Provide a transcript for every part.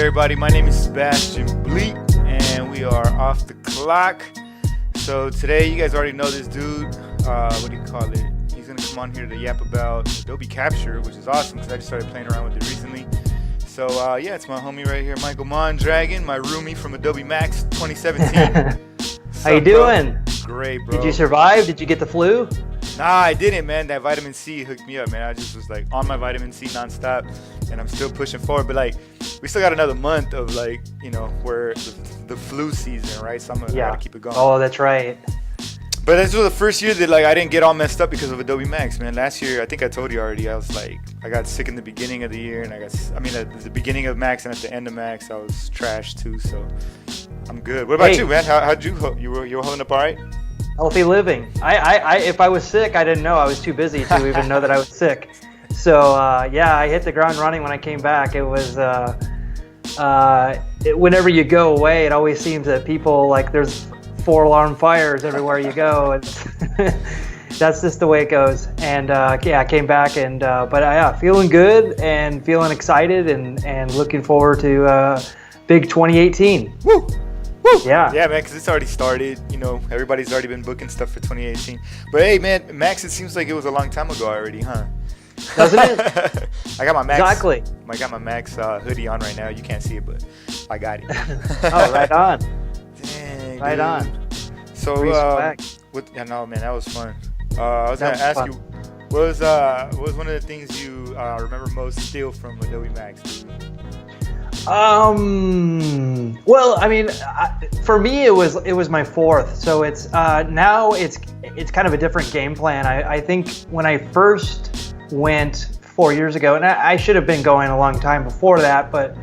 everybody? My name is Sebastian Bleak, and we are off the clock. So today, you guys already know this dude. What do you call it? He's gonna come on here to yap about Adobe Capture, which is awesome because I just started playing around with it recently. So yeah, it's my homie right here, Michael Mondragon, my roomie from Adobe Max 2017. How you doing? Great, bro. Did you survive? Did you get the flu? Nah, I didn't, man. That vitamin C hooked me up, man. I just was like on my vitamin C nonstop, and I'm still pushing forward. But like, we still got another month of like, you know, where the flu season, right? So I'm gonna gotta keep it going. Oh, that's right. But this was the first year that like I didn't get all messed up because of Adobe Max, man. Last year, I think I told you already, I was like, I got sick in the beginning of the year, and at the beginning of Max and at the end of Max, I was trashed too. So I'm good. What about you, man? How'd you were holding up all right? Healthy living. I if I was sick, I didn't know. I was too busy to even know that I was sick. So yeah, I hit the ground running when I came back. It was whenever you go away, it always seems that people like there's 4-alarm fires everywhere you go. It's that's just the way it goes. And yeah, I came back and but yeah, feeling good and feeling excited and looking forward to big 2018. Woo! Woo! Yeah, man, because it's already started. You know, everybody's already been booking stuff for 2018. But hey, man, Max, it seems like it was a long time ago already, huh? Doesn't it? I got my Max. Exactly. I got my Max hoodie on right now. You can't see it, but I got it. Oh, right on. Dang, right dude. on. So, yeah, no, man, that was fun. I was gonna ask you, what was one of the things you remember most still from Adobe Max, dude? Well, I mean, for me, it was my fourth. So it's now it's kind of a different game plan. I think when I first went 4 years ago, and I should have been going a long time before that, but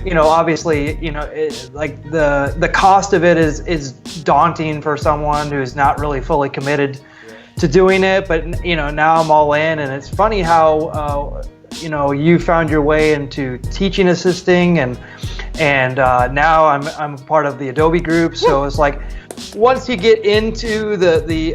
you know, obviously, you know, like the cost of it is daunting for someone who's not really fully committed to doing it. But you know, now I'm all in, and it's funny how you know, you found your way into teaching assisting, and now I'm part of the Adobe group. So it's like once you get into the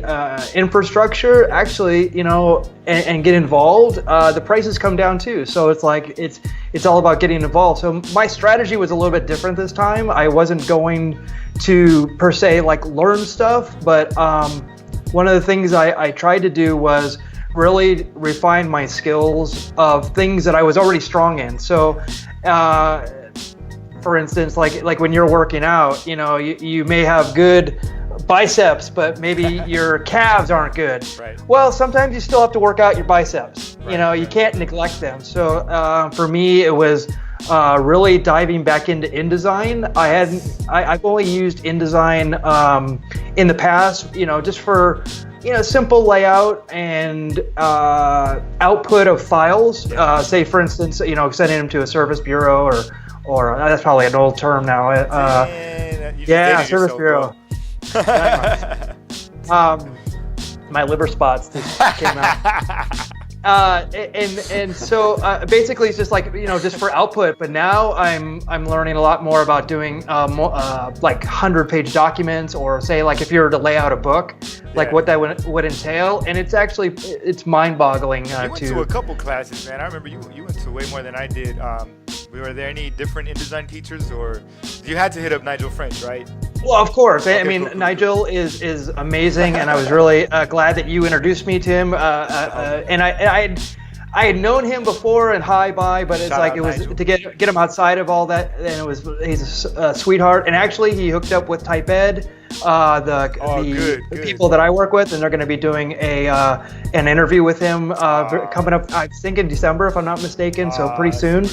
infrastructure, actually, you know, and get involved, the prices come down too. So it's like it's all about getting involved. So my strategy was a little bit different this time. I wasn't going to per se like learn stuff, but one of the things I tried to do was really refine my skills of things that I was already strong in. So for instance, like when you're working out, you know, you may have good biceps, but maybe your calves aren't good. Right. Well, sometimes you still have to work out your biceps. Right, you know, you can't neglect them. So for me, it was really diving back into InDesign. I've only used InDesign in the past, you know, just for, you know, simple layout and output of files. Say, for instance, you know, sending them to a service bureau or that's probably an old term now. Yeah, service bureau. My liver spots just came out. And so basically it's just like, you know, just for output. But now I'm learning a lot more about doing like 100-page documents, or say like if you were to lay out a book, like what that would entail. And it's mind-boggling. You went to a couple classes, man. I remember you went to way more than I did. Were there any different InDesign teachers, or you had to hit up Nigel French, right? Well, of course. Okay, I mean, cool. Nigel is amazing, and I was really glad that you introduced me to him. And I had known him before and hi-bye, but it's like it was Nigel. To get him outside of all that, and he's a sweetheart. And actually, he hooked up with TypeEd, the people that I work with, and they're going to be doing an interview with him coming up, I think in December, if I'm not mistaken. So pretty soon.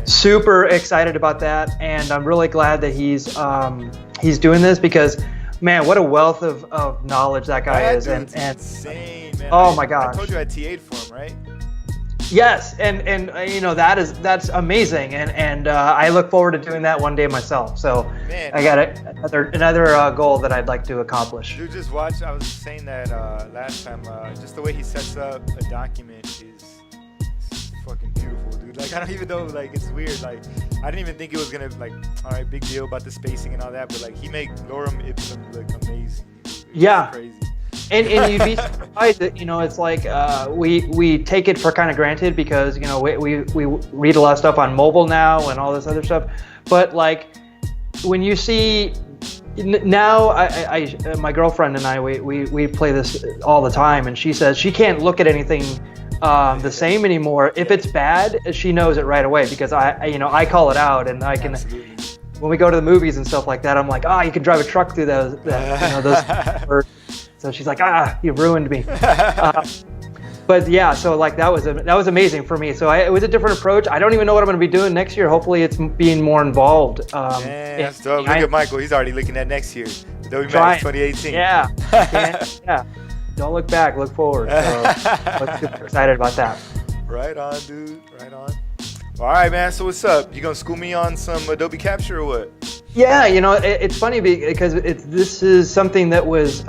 Super excited about that, and I'm really glad that he's doing this, because man, what a wealth of knowledge that guy is. And insane, man. Oh my gosh. I told you I TA'd for him, right? Yes, and you know, that's amazing, and I look forward to doing that one day myself. So man, I got another goal that I'd like to accomplish. Dude, just watch. I was saying that last time. Just the way he sets up a document is fucking beautiful, dude. Like I don't even know. Like it's weird. Like I didn't even think it was gonna like. All right, big deal about the spacing and all that, but like he made Lorem Ipsum look amazing. Yeah. Crazy. And you'd be surprised that, you know, it's like we take it for kind of granted because, you know, we read a lot of stuff on mobile now and all this other stuff. But like when you see now, my girlfriend and I, we play this all the time, and she says she can't look at anything the same anymore. If it's bad, she knows it right away because I call it out, and I can. Absolutely. When we go to the movies and stuff like that, I'm like, you can drive a truck through those. So she's like, you ruined me. But yeah, so like that was amazing for me. So it was a different approach. I don't even know what I'm going to be doing next year. Hopefully, it's being more involved. Man, that's dope. Look at Michael. He's already looking at next year. Adobe Max 2018. Yeah. Yeah. Don't look back. Look forward. So I'm super excited about that. Right on, dude. Right on. All right, man. So what's up? You gonna school me on some Adobe Capture or what? Yeah, it's funny because this is something that was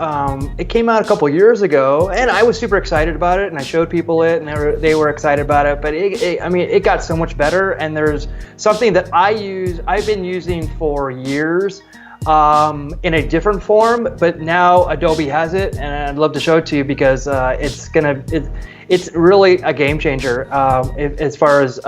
it came out a couple years ago, and I was super excited about it, and I showed people it, and they were excited about it. But it got so much better, and there's something that I've been using for years in a different form, but now Adobe has it, and I'd love to show it to you because it's really a game changer as far as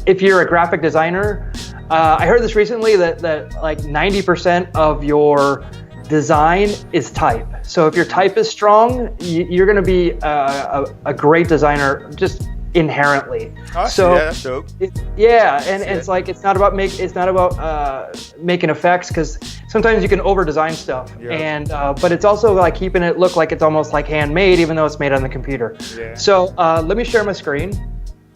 if you're a graphic designer. I heard this recently that like 90% of your design is type. So if your type is strong, you're going to be a great designer just inherently. So yeah, that's dope. It's not about making effects, because sometimes you can over design stuff. Yeah. And but it's also like keeping it look like it's almost like handmade, even though it's made on the computer. Yeah. So let me share my screen.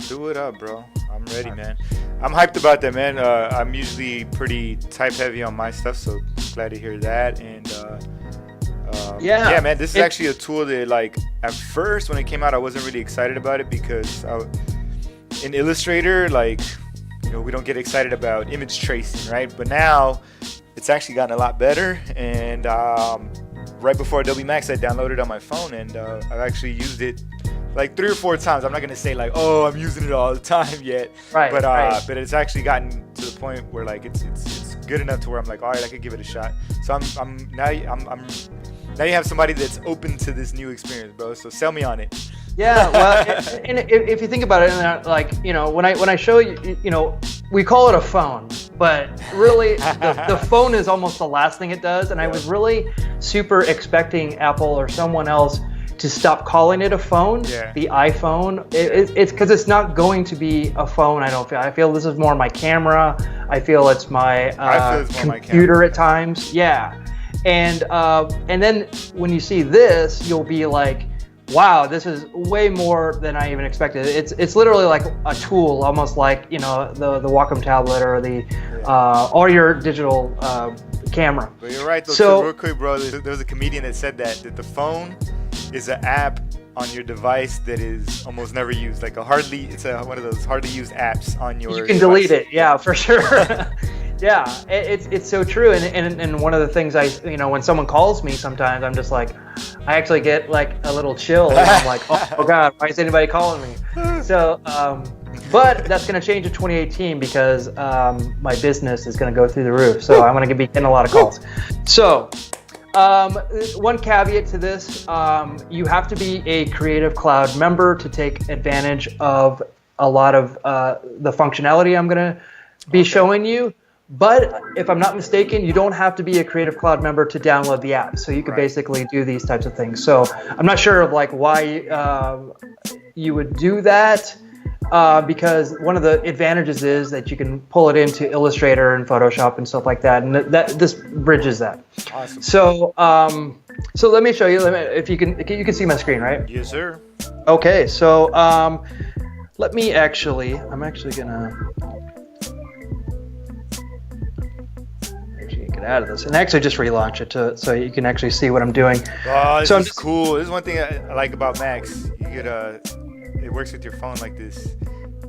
Do it up, bro. I'm ready, man. I'm hyped about that, man. I'm usually pretty type heavy on my stuff, so glad to hear that. And yeah, man, this is actually a tool that, like, at first when it came out, I wasn't really excited about it because in Illustrator, like, we don't get excited about image tracing, right? But now it's actually gotten a lot better. And right before Adobe Max, I downloaded it on my phone, and I've actually used it like 3 or 4 times. I'm not gonna say like, oh, I'm using it all the time yet, right? But it's actually gotten to the point where like it's good enough to where I'm like, all right, I could give it a shot. So now you have somebody that's open to this new experience, bro. So sell me on it. Yeah, well, and if you think about it, like, when I show you, we call it a phone, but really the phone is almost the last thing it does. And I was really super expecting Apple or someone else to stop calling it a phone, the iPhone. It's because it's not going to be a phone. I feel this is more my camera. I feel it's my computer at times. Yeah, and then when you see this, you'll be like, wow, this is way more than I even expected. It's literally like a tool, almost like the Wacom tablet or or your digital camera. But you're right, though. So real quick, bro, there was a comedian that said that the phone is an app on your device that is almost never used. Like it's one of those hardly used apps on your You can delete it, yeah, for sure. Yeah, it's so true. And one of the things when someone calls me sometimes, I'm just like, I actually get like a little chill. And I'm like, oh God, why is anybody calling me? So, but that's going to change in 2018 because my business is going to go through the roof. So I'm going to be getting a lot of calls. So one caveat to this, you have to be a Creative Cloud member to take advantage of a lot of the functionality I'm going to be showing you. But if I'm not mistaken, you don't have to be a Creative Cloud member to download the app. So you could basically do these types of things. So I'm not sure of like why you would do that. Because one of the advantages is that you can pull it into Illustrator and Photoshop and stuff like that, and this bridges that. Awesome. So so let me show you. If you can see my screen, right? Yes, sir. Okay, so let me I'm actually gonna get out of this and actually just relaunch it so you can actually see what I'm doing. Oh, this is cool. This is one thing I like about Max. You get it works with your phone like this.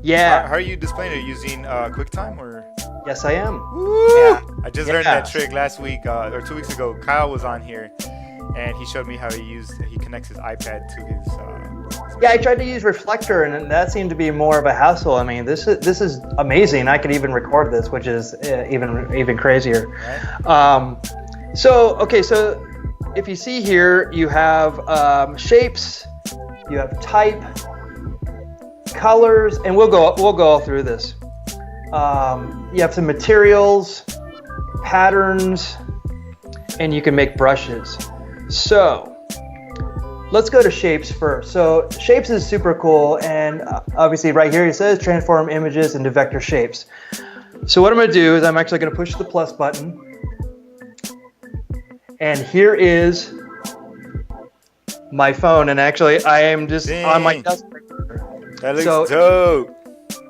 Yeah. How are you displaying it? Are you using QuickTime or? Yes, I am. Woo! Yeah. I just learned that trick last week or 2 weeks ago. Kyle was on here, and he showed me how he connects his iPad to his. Yeah, I tried to use Reflector, and that seemed to be more of a hassle. I mean, this is amazing. I could even record this, which is even crazier. Right. So if you see here, you have shapes, you have type, colors, and we'll go all through this. You have some materials, patterns, and you can make brushes. So let's go to shapes first. So shapes is super cool, and obviously right here it says transform images into vector shapes. So what I'm going to do is I'm actually going to push the plus button, and here is my phone, and actually I am just on my desk. That looks dope.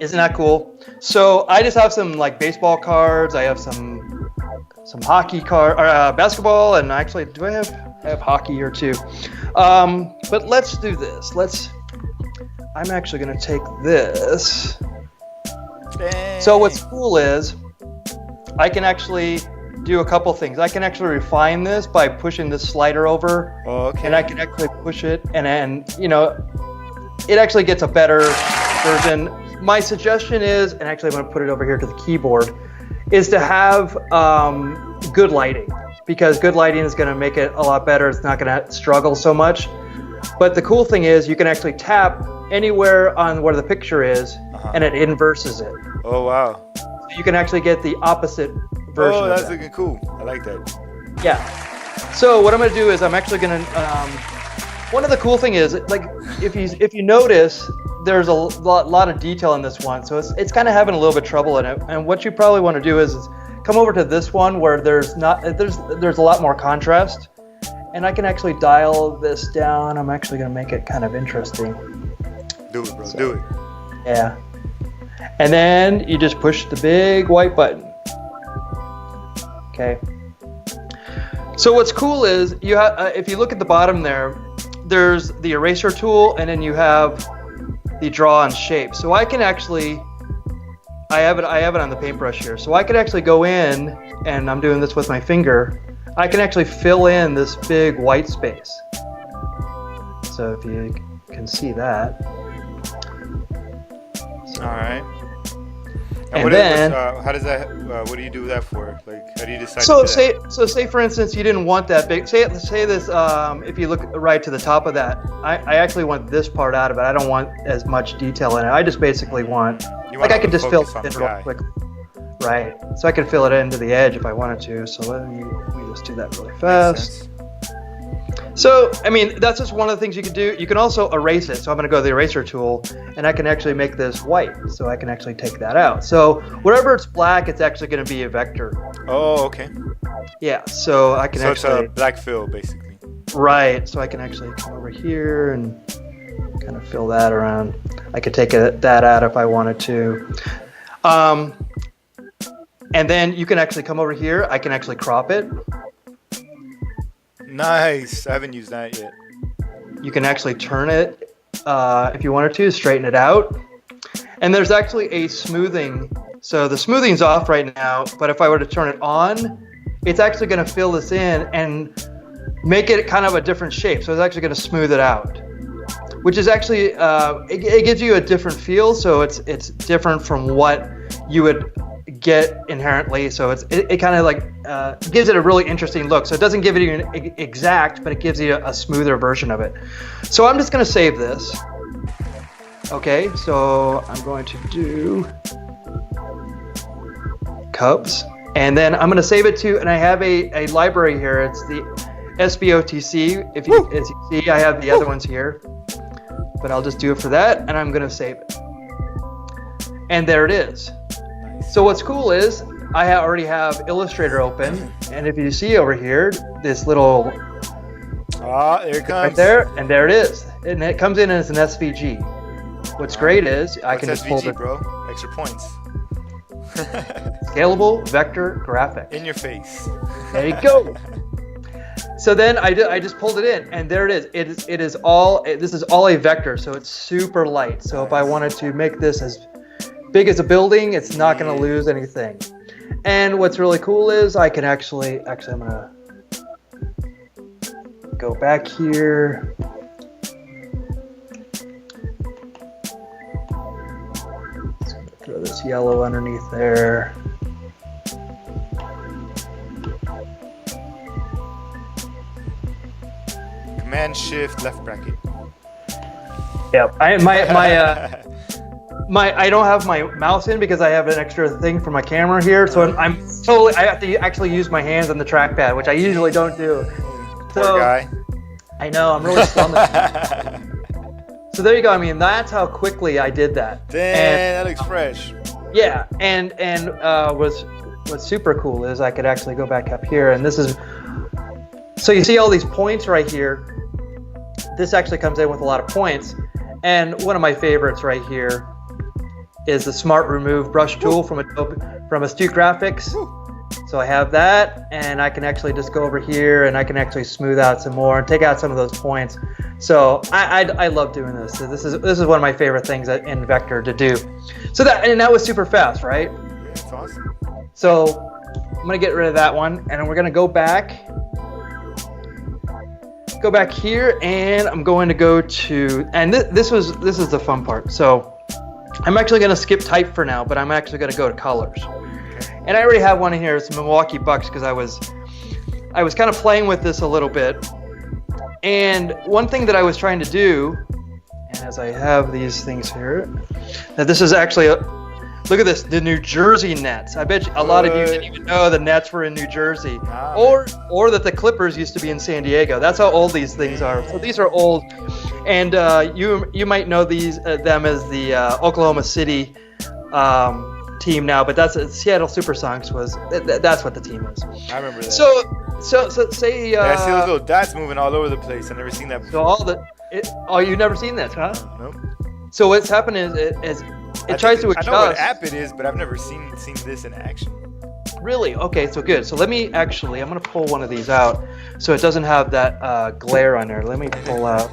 Isn't that cool? So I just have some like baseball cards. I have some hockey card, or basketball, and actually, do I have hockey here too? But let's do this. I'm actually going to take this. Dang. So what's cool is I can actually do a couple things. I can actually refine this by pushing this slider over, and I can actually push it, and you know, it actually gets a better version. My suggestion is, and actually I'm going to put it over here to the keyboard, is to have good lighting, because good lighting is going to make it a lot better. It's not going to struggle so much. But the cool thing is you can actually tap anywhere on where the picture is, and it inverses it. Oh, wow. So you can actually get the opposite version. Oh, that's looking cool. I like that. Yeah. So what I'm going to do is I'm actually going to, one of the cool thing is, like, if you notice, there's a lot of detail in this one, so it's kind of having a little bit of trouble in it. And what you probably want to do is come over to this one where there's a lot more contrast, and I can actually dial this down. I'm actually going to make it kind of interesting. Do it, bro. Do it. Yeah. And then you just push the big white button. Okay. So what's cool is you have, if you look at the bottom there, there's the eraser tool, and then you have the draw on shape. So I can actually, I have it on the paintbrush here. So I could actually go in, and I'm doing this with my finger. I can actually fill in this big white space. So if you can see that. All right. And then, how does that? What do you do that for? Like, how do you decide? So to do that? say for instance you didn't want that big. Say this. If you look right to the top of that, I actually want this part out of it. I don't want as much detail in it. I just basically want I could just fill it in real quick. Right. So I could fill it into the edge if I wanted to. So let me just do that really fast. So, I mean, that's just one of the things you can do. You can also erase it. So I'm going to go to the eraser tool, and I can actually make this white. So I can actually take that out. So wherever it's black, it's actually going to be a vector. Oh, okay. Yeah, so I can so actually... So it's a black fill, basically. Right. So I can actually come over here and kind of fill that around. I could take that out if I wanted to. And then you can actually come over here. I can actually crop it. Nice. I haven't used that yet. You can actually turn it if you wanted to, straighten it out. And there's actually a smoothing. So the smoothing's off right now, but if I were to turn it on, it's actually going to fill this in and make it kind of a different shape. So it's actually going to smooth it out, which is actually, it gives you a different feel. So it's different from what you would get inherently. So it kind of like gives it a really interesting look. So it doesn't give it an exact, but it gives you a smoother version of it. So I'm just going to save this. Okay, so I'm going to do Cubs, and then I'm going to save it to, and I have a library here. It's the SBOTC. As you see, I have the other ones here, but I'll just do it for that, and I'm going to save it. And there it is. So what's cool is I already have Illustrator open, and if you see over here, this little there it comes right there, and there it is, and it comes in as an SVG. What's great is I can just pull it, bro. Extra points. Scalable vector graphic. In your face. There you go. So then I just pulled it in, and there it is. This is all a vector, so it's super light. So if I wanted to make this as big as a building, it's not going to lose anything. And what's really cool is I can actually I'm going to go back here. Throw this yellow underneath there. Command Shift left bracket. Yep. I don't have my mouse in because I have an extra thing for my camera here, so I have to actually use my hands on the trackpad, which I usually don't do. Poor guy. I know, I'm really stunned. So there you go. I mean, that's how quickly I did that. Damn, that looks fresh. Yeah, and what's super cool is I could actually go back up here, and this is, so you see all these points right here. This actually comes in with a lot of points, and one of my favorites right here is the Smart Remove brush tool from Astute Graphics. So I have that, and I can actually just go over here and I can actually smooth out some more and take out some of those points. So I love doing this. So this is one of my favorite things in Vector to do. So that was super fast, right? Yeah, it's awesome. So I'm gonna get rid of that one, and then we're gonna go back here, and I'm going to go to, and this is the fun part. So I'm actually gonna skip type for now, but I'm actually gonna go to colors. And I already have one in here. It's Milwaukee Bucks, because I was kind of playing with this a little bit. And one thing that I was trying to do, and as I have these things here, now this is actually look at this, the New Jersey Nets. I bet you a lot of you didn't even know the Nets were in New Jersey, or that the Clippers used to be in San Diego. That's how old these things are. So these are old, and you might know them as the Oklahoma City team now, but that's Seattle SuperSonics that's what the team is. I remember that. So say yeah, I see those little dots moving all over the place. I've never seen that before. So you've never seen this, huh? Nope. So what's happening is it tries to adjust. I know what app it is, but I've never seen this in action. Really? Okay, so good. So I'm gonna pull one of these out so it doesn't have that glare on there. Let me pull out.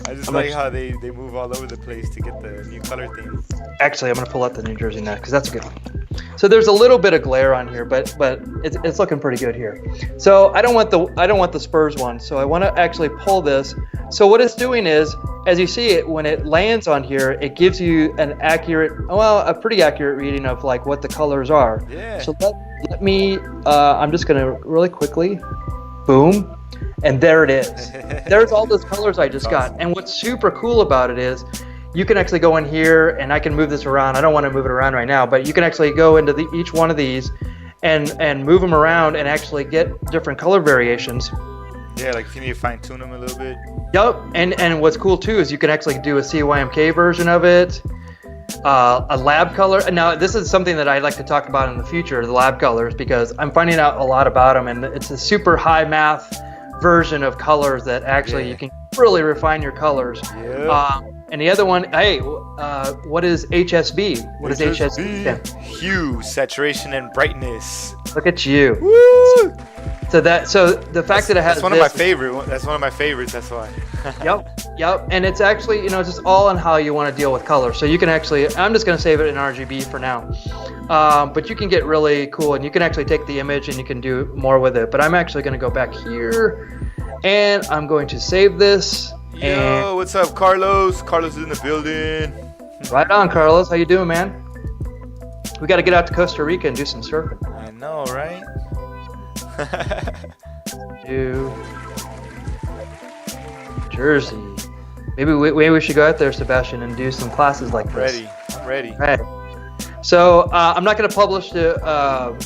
I just like how they move all over the place to get the new color theme. Actually, I'm gonna pull out the New Jersey Net because that's a good one. So there's a little bit of glare on here, but it's looking pretty good here. So I don't want the Spurs one. So I want to actually pull this. So what it's doing is, as you see it, when it lands on here, it gives you a pretty accurate reading of like what the colors are. Yeah. So let me. I'm just gonna really quickly, boom. And there it is. There's all those colors I just got. And what's super cool about it is you can actually go in here, and I can move this around. I don't want to move it around right now, but you can actually go into each one of these and move them around and actually get different color variations. Yeah, like if you need to fine tune them a little bit. Yep. And what's cool too is you can actually do a CYMK version of it, a lab color. And now this is something that I'd like to talk about in the future, the lab colors, because I'm finding out a lot about them, and it's a super high math version of colors that actually you can really refine your colors. Yeah. And the other one, what is HSB? What is HSB? Hue, saturation, and brightness. Look at you. Woo! So the fact that it has that's one of my favorites. That's why. Yep. And it's actually just all on how you want to deal with color. So you can actually, I'm just going to save it in RGB for now. But you can get really cool, and you can actually take the image and you can do more with it. But I'm actually going to go back here, and I'm going to save this. Yo, what's up, Carlos? Carlos is in the building. Right on, Carlos. How you doing, man? We got to get out to Costa Rica and do some surfing. I know, right? New Jersey. Maybe we should go out there, Sebastian, and do some classes like this. I'm ready. Right. So I'm not going to publish to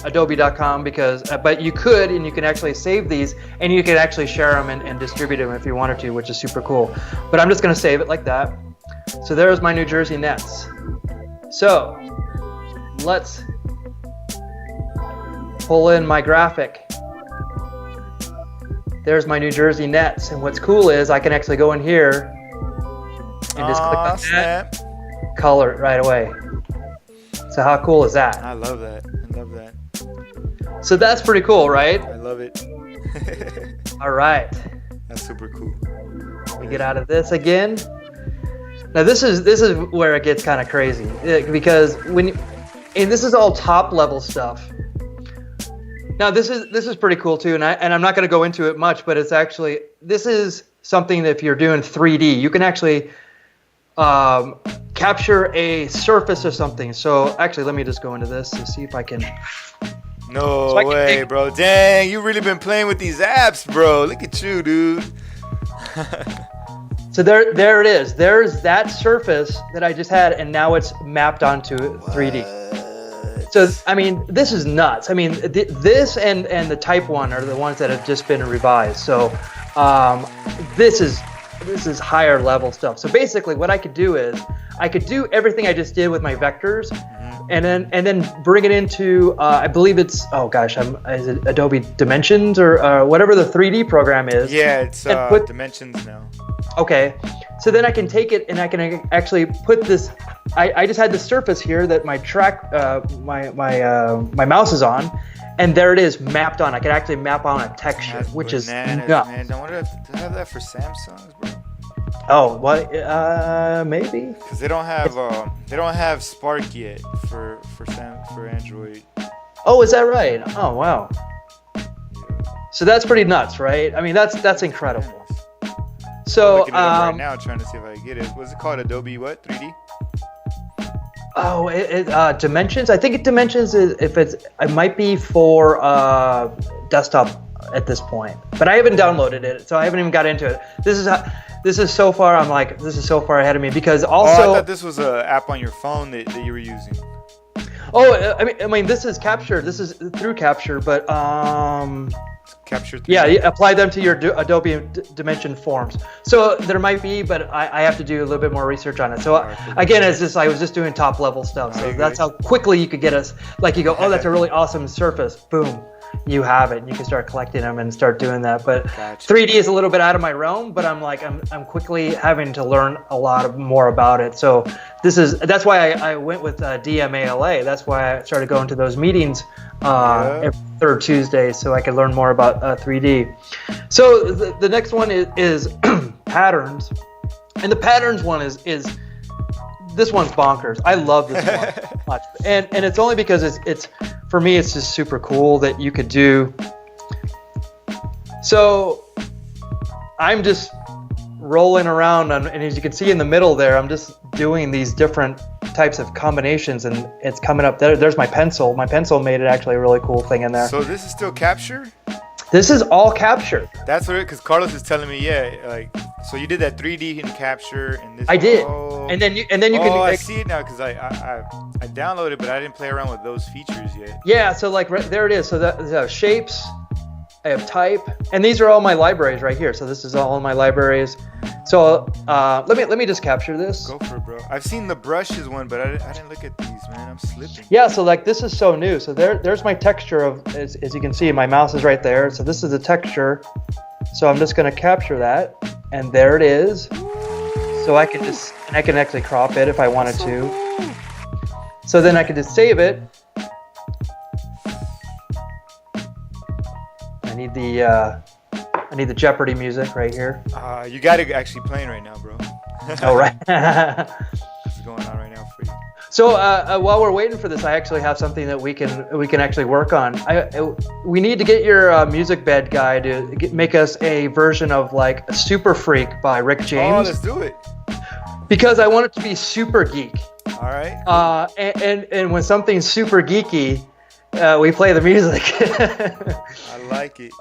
Adobe.com but you could, and you can actually save these, and you can actually share them and distribute them if you wanted to, which is super cool. But I'm just going to save it like that. So there's my New Jersey Nets. So let's pull in my graphic. There's my New Jersey Nets, and what's cool is I can actually go in here and just click on that, color it right away. So how cool is that? I love that. So that's pretty cool, right? I love it. All right. That's super cool. We get out of this again. Now this is where it gets kind of crazy, because and this is all top level stuff. Now this is pretty cool too, and I'm not going to go into it much, but this is something that if you're doing 3D, you can actually capture a surface or something. So actually, let me just go into this to see if I can. No way, bro. Dang, you really been playing with these apps, bro. Look at you, dude. So there it is. There's that surface that I just had, and now it's mapped onto 3D. So I mean, this is nuts. I mean, this and the Type 1 are the ones that have just been revised. So this is higher level stuff. So basically, what I could do is I could do everything I just did with my vectors, and then bring it into I believe it's is it Adobe Dimensions or whatever the 3D program is. Yeah, it's Dimensions now. Okay, so then I can take it and I can actually put this. I just had the surface here that my my mouse is on, and there it is mapped on. I can actually map on a texture, That's which bananas, is nuts. man. I wonder if they have that for Samsungs, bro. Oh, what? Maybe. Because they don't have Spark yet for Android. Oh, is that right? Oh, wow. So that's pretty nuts, right? I mean, that's incredible. So I'm looking it up right now, trying to see if I can get it. What's it called? Adobe what? 3D? Oh, Dimensions. I think Dimensions is it might be for desktop at this point, but I haven't downloaded it, so I haven't even got into it. This is so far. I'm like, this is so far ahead of me because also. Oh, I thought this was an app on your phone that you were using. Oh, I mean, this is Capture. This is through Capture, but Capture 3D. Yeah, you apply them to your Adobe Dimension forms. So there might be, but I have to do a little bit more research on it. So again, I was just doing top level stuff. So that's how quickly you could get us. Like you go, oh, that's a really awesome surface. Boom, you have it. And you can start collecting them and start doing that. But Gotcha. 3D is a little bit out of my realm. But I'm quickly having to learn a lot more about it. So that's why I went with DMALA. That's why I started going to those meetings every third Tuesday, so I could learn more about 3D. So the next one is patterns, and the patterns one is this one's bonkers. I love this one much, and it's only because it's for me it's just super cool that you could do. So I'm just rolling around, and as you can see in the middle there, I'm just doing these different types of combinations, and it's coming up there. There's my pencil. My pencil made it actually a really cool thing in there. So this is still Capture? This is all Capture. That's what because Carlos is telling me, so you did that 3D in Capture and this. I did, oh, and then you can. Oh, I see it now because I downloaded, but I didn't play around with those features yet. Yeah, so like there it is. So that shapes. I have type, and these are all my libraries right here. So this is all my libraries. So let me just capture this. Go for it, bro. I've seen the brushes one, but I didn't look at these, man. I'm slipping. Yeah, so like this is so new. So there's my texture of, as you can see, my mouse is right there. So this is the texture. So I'm just gonna capture that, and there it is. So I can actually crop it if I wanted to. So then I can just save it. I need the Jeopardy music right here. You got it actually playing right now, bro. Oh, right. What's going on right now for you? So while we're waiting for this, I actually have something that we can actually work on. We need to get your music bed guy to make us a version of like Super Freak by Rick James. Oh, let's do it. Because I want it to be super geek. All right. And when something's super geeky, we play the music. I like it.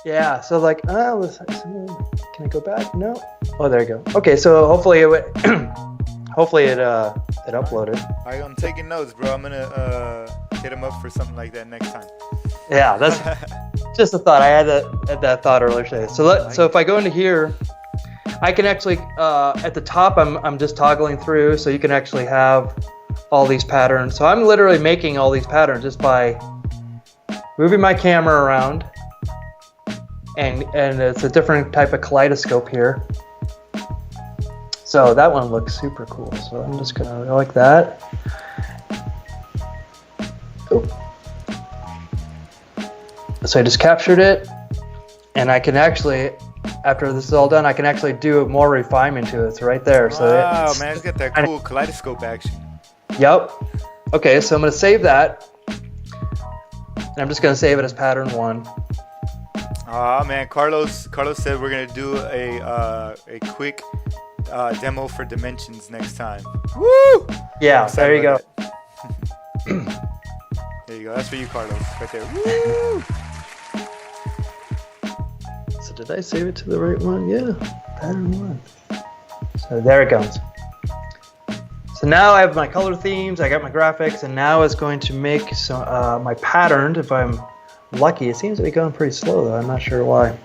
Yeah, so like, can I go back? No. Oh, there you go. Okay, so hopefully it uploaded. I'm taking notes, bro. I'm gonna hit him up for something like that next time. Yeah, that's just a thought. I had that thought earlier today. So if I go into here, I can actually at the top I'm just toggling through, so you can actually have all these patterns. So I'm literally making all these patterns just by moving my camera around. And it's a different type of kaleidoscope here. So that one looks super cool. So I'm just gonna go like that. Oh. So I just captured it, and I can actually, after this is all done, I can actually do more refinement to it. It's right there. So wow, man, it's got that cool kaleidoscope action. Yep. Okay, so I'm gonna save that, and I'm just gonna save it as pattern 1. Man, Carlos said we're gonna do a quick demo for Dimensions next time. Woo! Yeah, there you go. There you go. That's for you, Carlos, right there. Woo! So did I save it to the right one? Yeah, pattern 1. So there it goes. So now I have my color themes, I got my graphics, and now it's going to make some, my pattern. If I'm lucky, it seems to be going pretty slow though. I'm not sure why.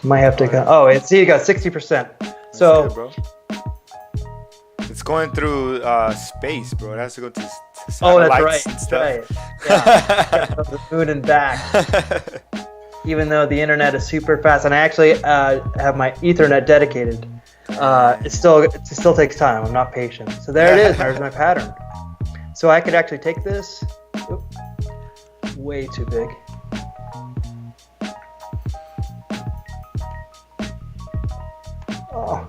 Might have to go. Oh, see, it got 60%. So, good, bro. It's going through space, bro. It has to go to oh, satellites that's right. and stuff. Right. Yeah, the moon and back. Even though the internet is super fast, and I actually have my Ethernet dedicated, it still takes time. I'm not patient. So there it is. There's my pattern. So I could actually take this. Oop, way too big. Oh,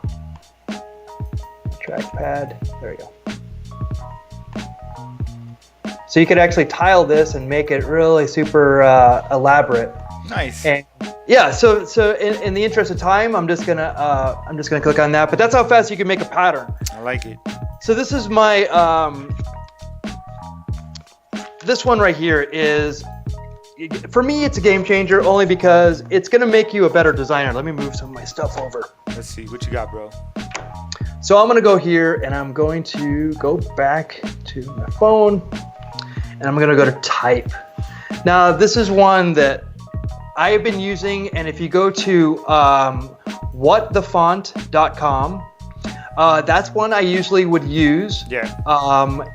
trackpad. There we go. So you could actually tile this and make it really super elaborate. Nice. And yeah. So in the interest of time, I'm just gonna click on that. But that's how fast you can make a pattern. I like it. So this is my this one right here is, for me, it's a game changer only because it's gonna make you a better designer. Let me move some of my stuff over. Let's see what you got, bro. So I'm gonna go here and I'm going to go back to my phone and I'm gonna go to type. Now this is one that I have been using, and if you go to whatthefont.com, that's one I usually would use. Yeah.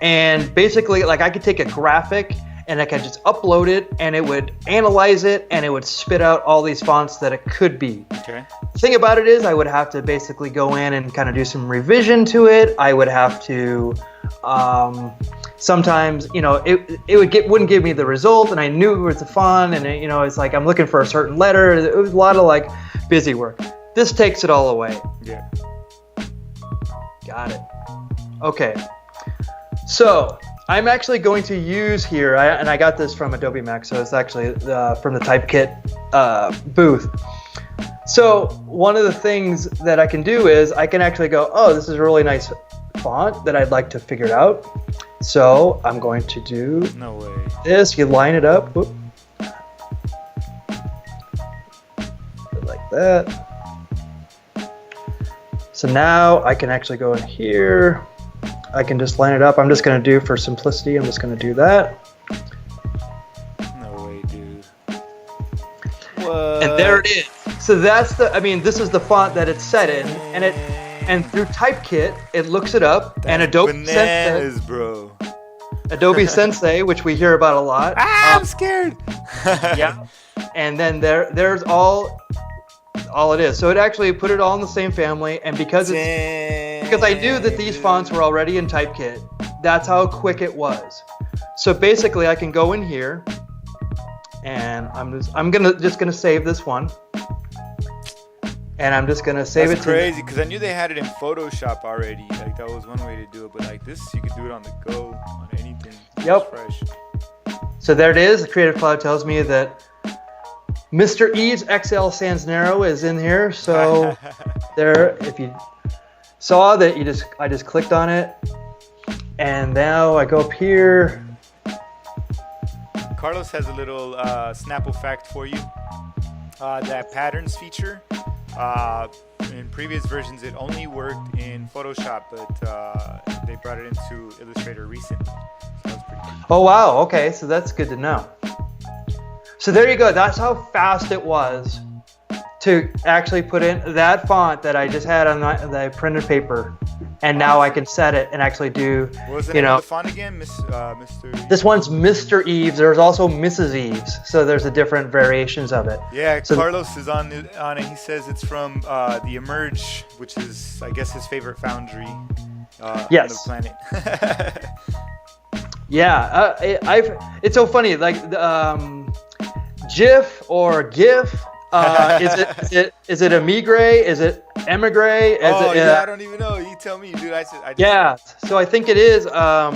And basically, like, I could take a graphic and I could just upload it and it would analyze it and it would spit out all these fonts that it could be. Okay. The thing about it is I would have to basically go in and kind of do some revision to it. I would have to sometimes, you know, it wouldn't give me the result, and I knew it was the font, and it, you know, it's like I'm looking for a certain letter. It was a lot of like busy work. This takes it all away. Yeah. Got it. Okay. So I'm actually going to use here, and I got this from Adobe Max, so it's actually from the Typekit booth. So one of the things that I can do is I can actually go, oh, this is a really nice font that I'd like to figure out. So I'm going to do this. You line it up. Whoop. Like that. So now I can actually go in here. I can just line it up. I'm just going to do, for simplicity, I'm just going to do that. No way, dude. What? And there it is. So that's this is the font that it's set in, and through Typekit, it looks it up, That's and Adobe bananas, Sensei, bro. Adobe Sensei, which we hear about a lot. I'm scared. Yeah. And then there's all it is. So it actually put it all in the same family, and because I knew that these fonts were already in Typekit, that's how quick it was. So basically, I can go in here, and I'm just gonna save this one, and I'm just gonna save That's it. Crazy, because I knew they had it in Photoshop already. Like, that was one way to do it, but like this, you could do it on the go on anything. Yep. Fresh. So there it is. The Creative Cloud tells me that Mr. Eves XL Sans Narrow is in here. So there, if you saw that, I just clicked on it, and now I go up here. Carlos has a little Snapple fact for you. That patterns feature, in previous versions it only worked in Photoshop, but they brought it into Illustrator recently. So that was pretty cool. Oh wow, okay, so that's good to know. So there you go, that's how fast it was to actually put in that font that I just had on the printed paper, and now I can set it and actually do, What was the name of the font again? Mr. This one's Mr. Eves. There's also Mrs. Eves, so there's a different variations of it. Yeah, so Carlos is on it. He says it's from the Emerge, which is, I guess, his favorite foundry yes. on the planet. Yeah, it's so funny. Like GIF or GIF. Is it Emigre? Is it Emigre? I don't even know. You tell me, dude. I just yeah. So I think it is. How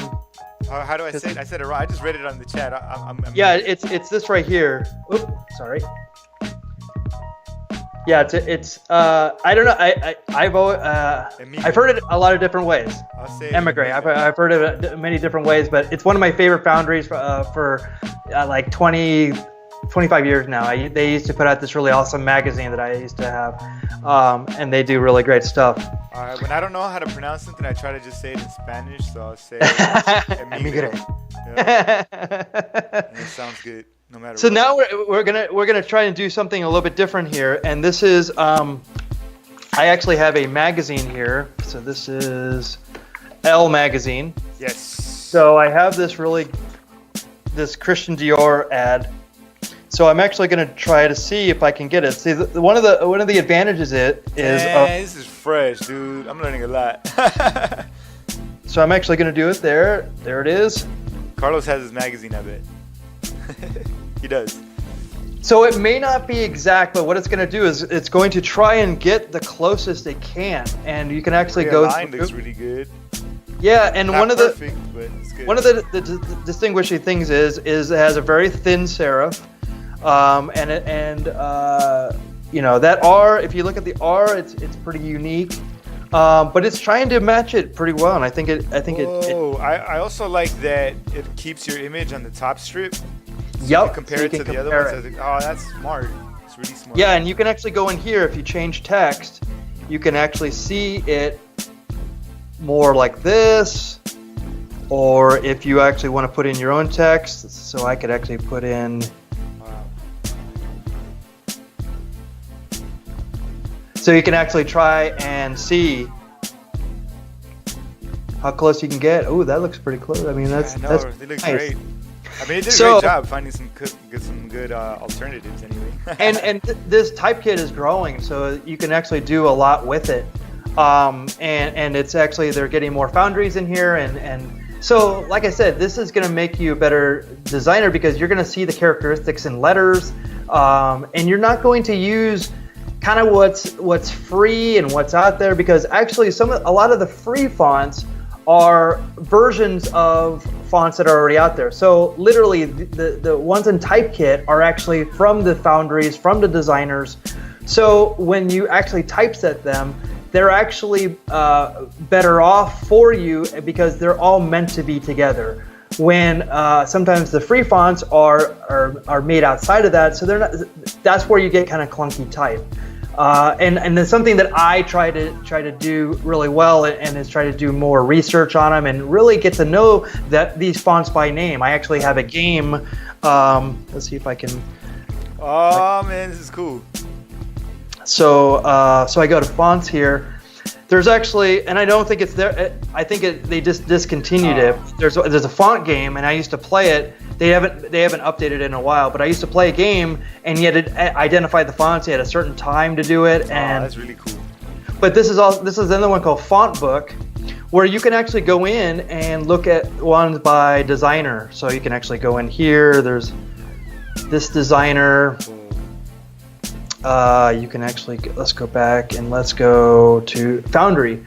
do I say it? I said it wrong. I just read it on the chat. I'm yeah, it's this right here. Oops, sorry. Yeah, it's I don't know. I've heard it a lot of different ways. I'll say Emigre. I've heard it many different ways, but it's one of my favorite foundries for like 20 25 years now. They used to put out this really awesome magazine that I used to have, and they do really great stuff. When I don't know how to pronounce something, I try to just say it in Spanish. So I'll say Emigre. Yeah. And it sounds good no matter So what. now we're gonna try and do something a little bit different here, and this is I actually have a magazine here. So this is Elle magazine. Yes. So I have this Christian Dior ad. So I'm actually going to try to see if I can get it. See, one of the advantages is this is fresh, dude. I'm learning a lot. So I'm actually going to do it there. There it is. Carlos has his magazine, I bet. He does. So it may not be exact, but what it's going to do is it's going to try and get the closest it can, and you can actually go. The line looks really good. Yeah, and Not one of perfect, but it's good. one of the distinguishing things is it has a very thin serif, that R. If you look at the R, it's pretty unique, but it's trying to match it pretty well, and I think it. I also like that it keeps your image on the top strip. So Yep. you compare it to the other ones. I think, oh, that's smart. It's really smart. Yeah, and you can actually go in here if you change text, you can actually see it more like this, or if you actually want to put in your own text. So I could actually put in. Wow. So you can actually try and see how close you can get. Oh, that looks pretty close. I mean, They look nice. great. I mean, it did a So- great job finding some good alternatives anyway. and this type kit is growing, so you can actually do a lot with it. And it's actually, they're getting more foundries in here, and so like I said, this is going to make you a better designer because you're going to see the characteristics in letters, and you're not going to use kind of what's free and what's out there, because actually a lot of the free fonts are versions of fonts that are already out there. So literally the ones in Typekit are actually from the foundries, from the designers. So when you actually typeset them, they're actually better off for you because they're all meant to be together. When sometimes the free fonts are made outside of that, so they're not. That's where you get kind of clunky type. And then something that I try to do really well and is try to do more research on them and really get to know that these fonts by name. I actually have a game. Let's see if I can. Oh man, this is cool. So I go to fonts here. There's actually, and I don't think it's there. I think they just discontinued it. There's a font game, and I used to play it. They haven't updated it in a while, but I used to play a game, and you had to identify the fonts. You had a certain time to do it, and that's really cool. But this is another one called Font Book, where you can actually go in and look at ones by designer. So you can actually go in here. There's this designer. You can actually, let's go back and let's go to Foundry.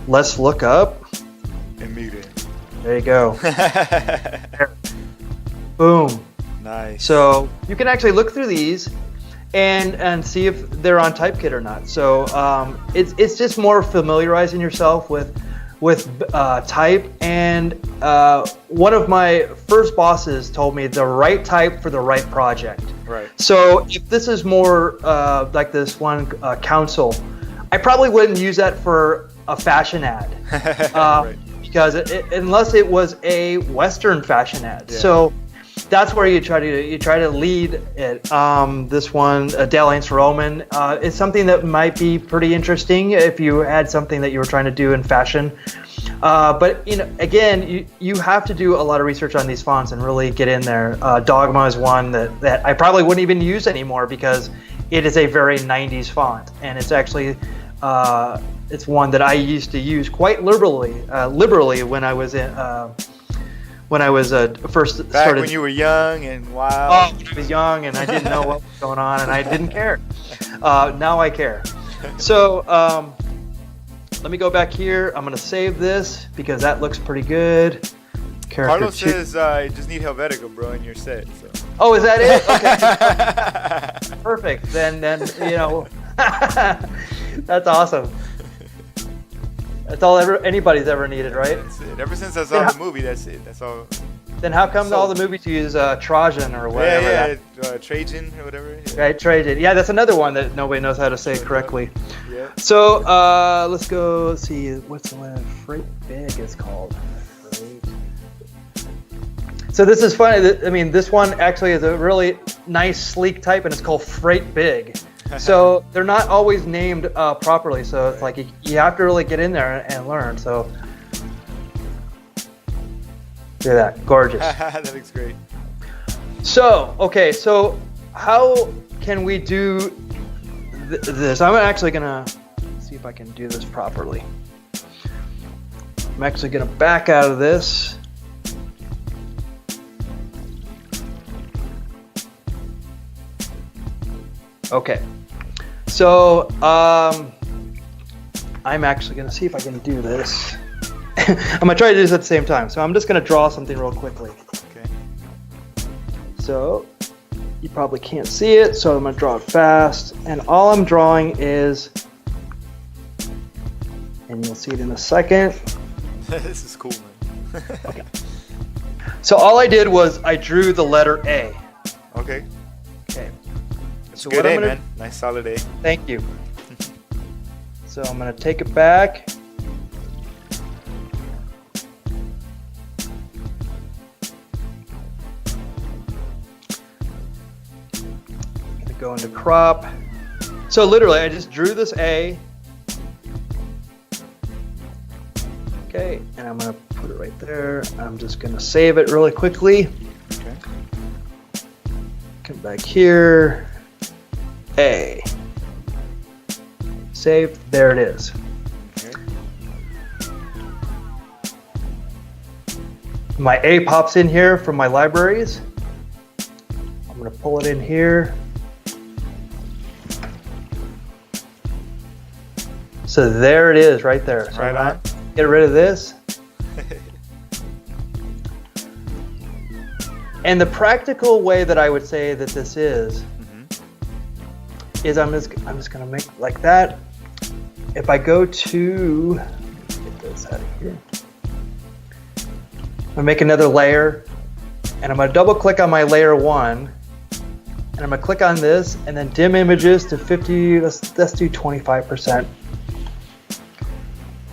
Let's look up. Immediate. There you go. Boom. Nice. So you can actually look through these and see if they're on Typekit or not. So it's just more familiarizing yourself with type. And one of my first bosses told me the right type for the right project. Right. So if this is more like this one council, I probably wouldn't use that for a fashion ad. Right. Because unless it was a Western fashion ad. Yeah. So that's where you try to lead it. This one, Dalliance Roman, is something that might be pretty interesting if you had something that you were trying to do in fashion. But again, you have to do a lot of research on these fonts and really get in there. Dogma is one that I probably wouldn't even use anymore because it is a very 90s font, and it's actually it's one that I used to use quite liberally when I was first Back started. when you were young and wild. Oh, when I was young and I didn't know what was going on and I didn't care. Now I care. So let me go back here. I'm going to save this because that looks pretty good. Carlos says you just need Helvetica, bro, and you're set. So. Oh, is that it? Okay. Perfect. Then that's awesome. That's all anybody's ever needed, right? That's it. Ever since I saw the movie, that's it. That's all Then how come all the movies use Trajan or whatever? Trajan or whatever. Yeah. Right, Trajan. Yeah, that's another one that nobody knows how to say correctly. Yeah. So let's go. Let's see, what's the one? Freight Big is called. Freight. So this is funny. I mean, this one actually is a really nice, sleek type, and it's called Freight Big. So they're not always named properly. So it's like you have to really get in there and learn. So. Look at that, gorgeous. That looks great. So, okay, so how can we do this? I'm actually gonna see if I can do this properly. I'm actually gonna back out of this. Okay, so I'm actually gonna see if I can do this. I'm gonna try to do this at the same time. So I'm just gonna draw something real quickly. Okay. So you probably can't see it, so I'm gonna draw it fast. And all I'm drawing is, and you'll see it in a second. This is cool, man. Okay. So all I did was I drew the letter A. Okay. Okay. It's a good A, man. Nice solid A. Thank you. So I'm gonna take it back. Go into crop. So literally I just drew this A. Okay, and I'm gonna put it right there. I'm just gonna save it really quickly. Okay. Come back here. A. Save. There it is. Okay. My A pops in here from my libraries. I'm gonna pull it in here. So there it is, right there. So right on. Get rid of this. And the practical way that I would say that this is I'm just gonna make like that. If I go to, get this out of here. I'm gonna make another layer, and I'm gonna double click on my layer 1, and I'm gonna click on this, and then dim images to 50. Let's do 25%.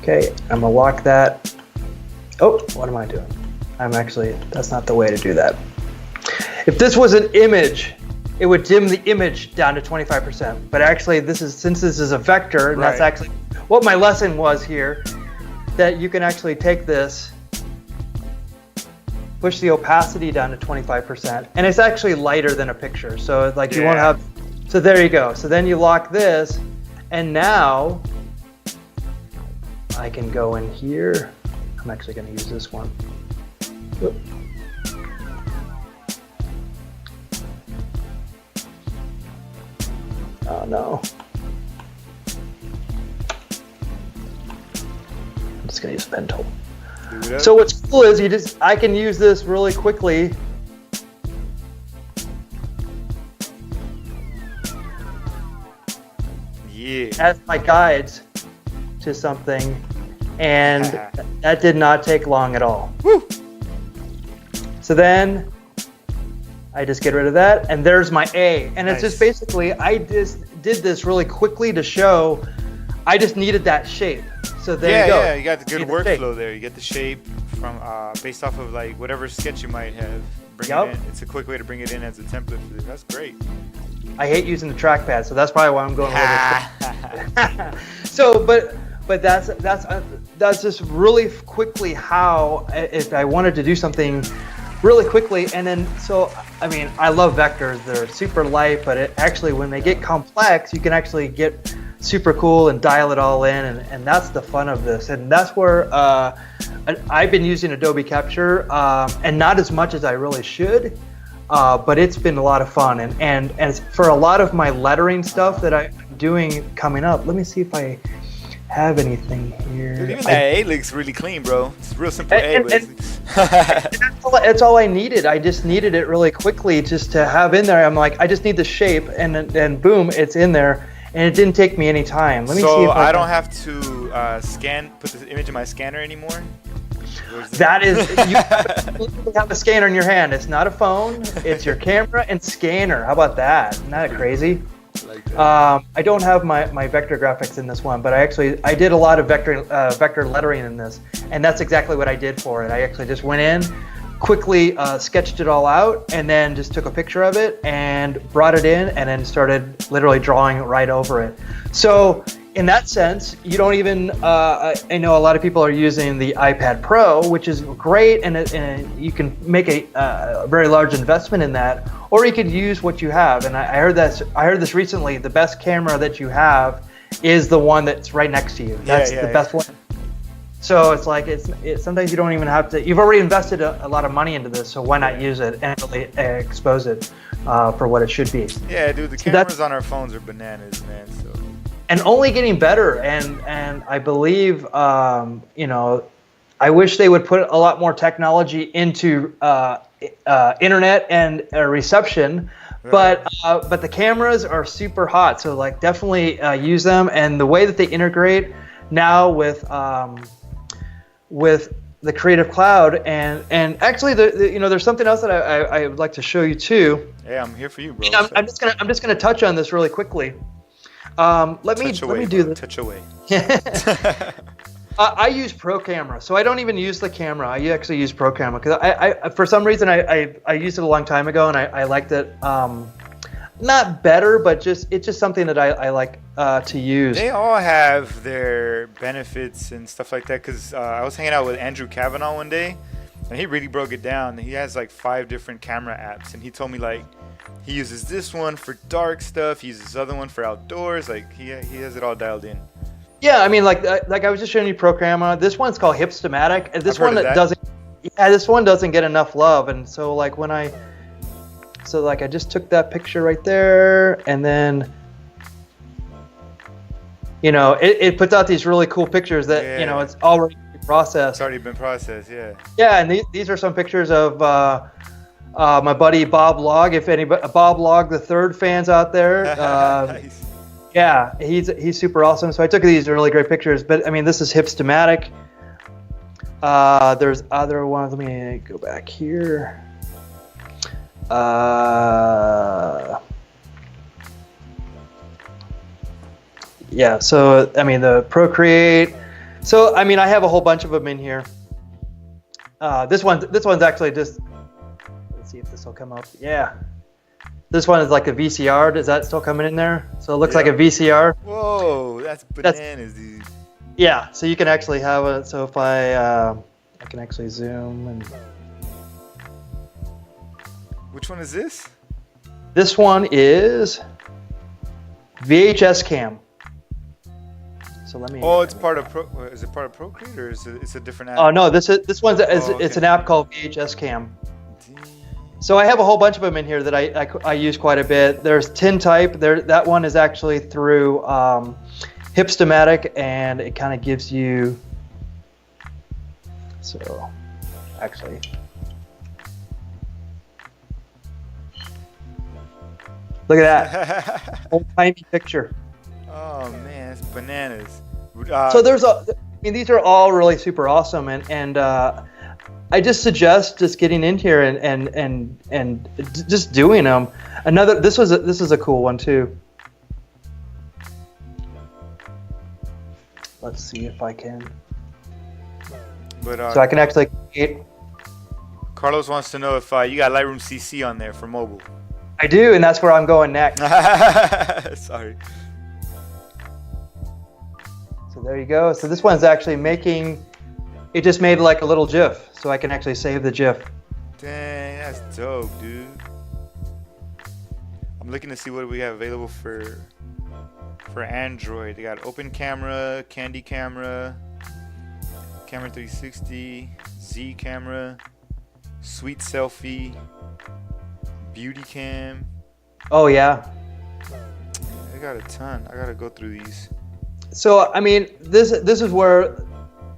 Okay, I'm gonna lock that. Oh, what am I doing? That's not the way to do that. If this was an image, it would dim the image down to 25%. But actually, since this is a vector, and that's actually what my lesson was here, that you can actually take this, push the opacity down to 25%, and it's actually lighter than a picture. So like you won't have, so there you go. So then you lock this, and now I can go in here. I'm actually going to use this one. Whoop. Oh no. I'm just going to use a pen tool. So what's cool is I can use this really quickly. Yeah. As my guides to something, and that did not take long at all. Woo. So then I just get rid of that, and there's my A. And it's just basically, I just did this really quickly to show I just needed that shape. So there you go. Yeah, you got the good workflow there. You get the shape from based off of like whatever sketch you might have. Bring it in. It's a quick way to bring it in as a template for this. That's great. I hate using the trackpad, so that's probably why I'm going a little bit. So, but that's just really quickly how, if I wanted to do something really quickly, and then so I mean I love vectors. They're super light, but it actually when they get complex, you can actually get super cool and dial it all in, and that's the fun of this. And that's where I've been using Adobe Capture, and not as much as I really should. But it's been a lot of fun, and as for a lot of my lettering stuff that I'm doing coming up, let me see if I have anything here. Dude, even that A looks really clean, bro. It's a real simple A. That's all I needed. I just needed it really quickly just to have in there. I'm like, I just need the shape, and then boom, it's in there, and it didn't take me any time. Let me see if I don't have to put this image in my scanner anymore. That is, you have a scanner in your hand. It's not a phone. It's your camera and scanner. How about that? Isn't that crazy? I don't have my vector graphics in this one, but I did a lot of vector lettering in this, and that's exactly what I did for it. I actually just went in, quickly sketched it all out, and then just took a picture of it and brought it in, and then started literally drawing right over it. So in that sense, you don't even, I know a lot of people are using the iPad Pro, which is great, and you can make a very large investment in that, or you could use what you have. And I heard this recently, the best camera that you have is the one that's right next to you. That's the best one. So it's like, sometimes you don't even have to, you've already invested a lot of money into this, so why not use it and really expose it for what it should be. Yeah, dude, the cameras on our phones are bananas, man. So. And only getting better, and I believe, you know, I wish they would put a lot more technology into internet and reception, right. But the cameras are super hot, so like definitely use them. And the way that they integrate now with the Creative Cloud, and actually, you know, there's something else that I would like to show you too. Yeah, I'm here for you, bro. And I'm just gonna touch on this really quickly. Let me do this. Touch away. I use Pro Camera, so I don't even use the camera. I actually use Pro Camera because I for some reason I used it a long time ago, and I liked it. Not better, but it's just something that I like to use. They all have their benefits and stuff like that. Because I was hanging out with Andrew Kavanaugh one day, and he really broke it down. He has like 5 different camera apps, and he told me like he uses this one for dark stuff. He uses this other one for outdoors. Like he has it all dialed in. Yeah, I mean, like I was just showing you Pro Camera. This one's called Hipstamatic, and this one doesn't get enough love. And so like I just took that picture right there, and then, you know, it puts out these really cool pictures that, you know, it's already processed. It's already been processed, yeah. Yeah, and these are some pictures of my buddy Bob Log. If anybody, Bob Log the Third fans out there, nice. Yeah, he's super awesome. So I took these really great pictures. But I mean, this is Hipstamatic. There's other ones. Let me go back here. Yeah, so I mean the Procreate. So I mean I have a whole bunch of them in here. This one's actually just. Let's see if this will come up. Yeah, this one is like a VCR. Is that still coming in there? So it looks like a VCR. Whoa, that's bananas, dude. Yeah, so you can actually have it. So if I can actually zoom and. Which one is this? This one is VHS Cam. So let me. Oh, it's part of is it part of Procreate, or is it's a different app? Oh no, this one's it's an app called VHS Cam. So I have a whole bunch of them in here that I use quite a bit. There's Tintype. That one is actually through Hipstamatic, and it kind of gives you. So, actually. Look at that old timey picture. Oh man, it's bananas. So these are all really super awesome, and I just suggest just getting in here and just doing them. This is a cool one too. Let's see if I can. But so I can actually create. Carlos wants to know if you got Lightroom CC on there for mobile. I do, and that's where I'm going next. Sorry. So there you go. So this one's actually making, it just made like a little GIF, so I can actually save the GIF. Dang, that's dope, dude. I'm looking to see what we have available for Android. They got Open Camera, Candy Camera, Camera 360, Z Camera, Sweet Selfie, Beauty Cam. Oh yeah. I got a ton. I gotta go through these. So I mean, this is where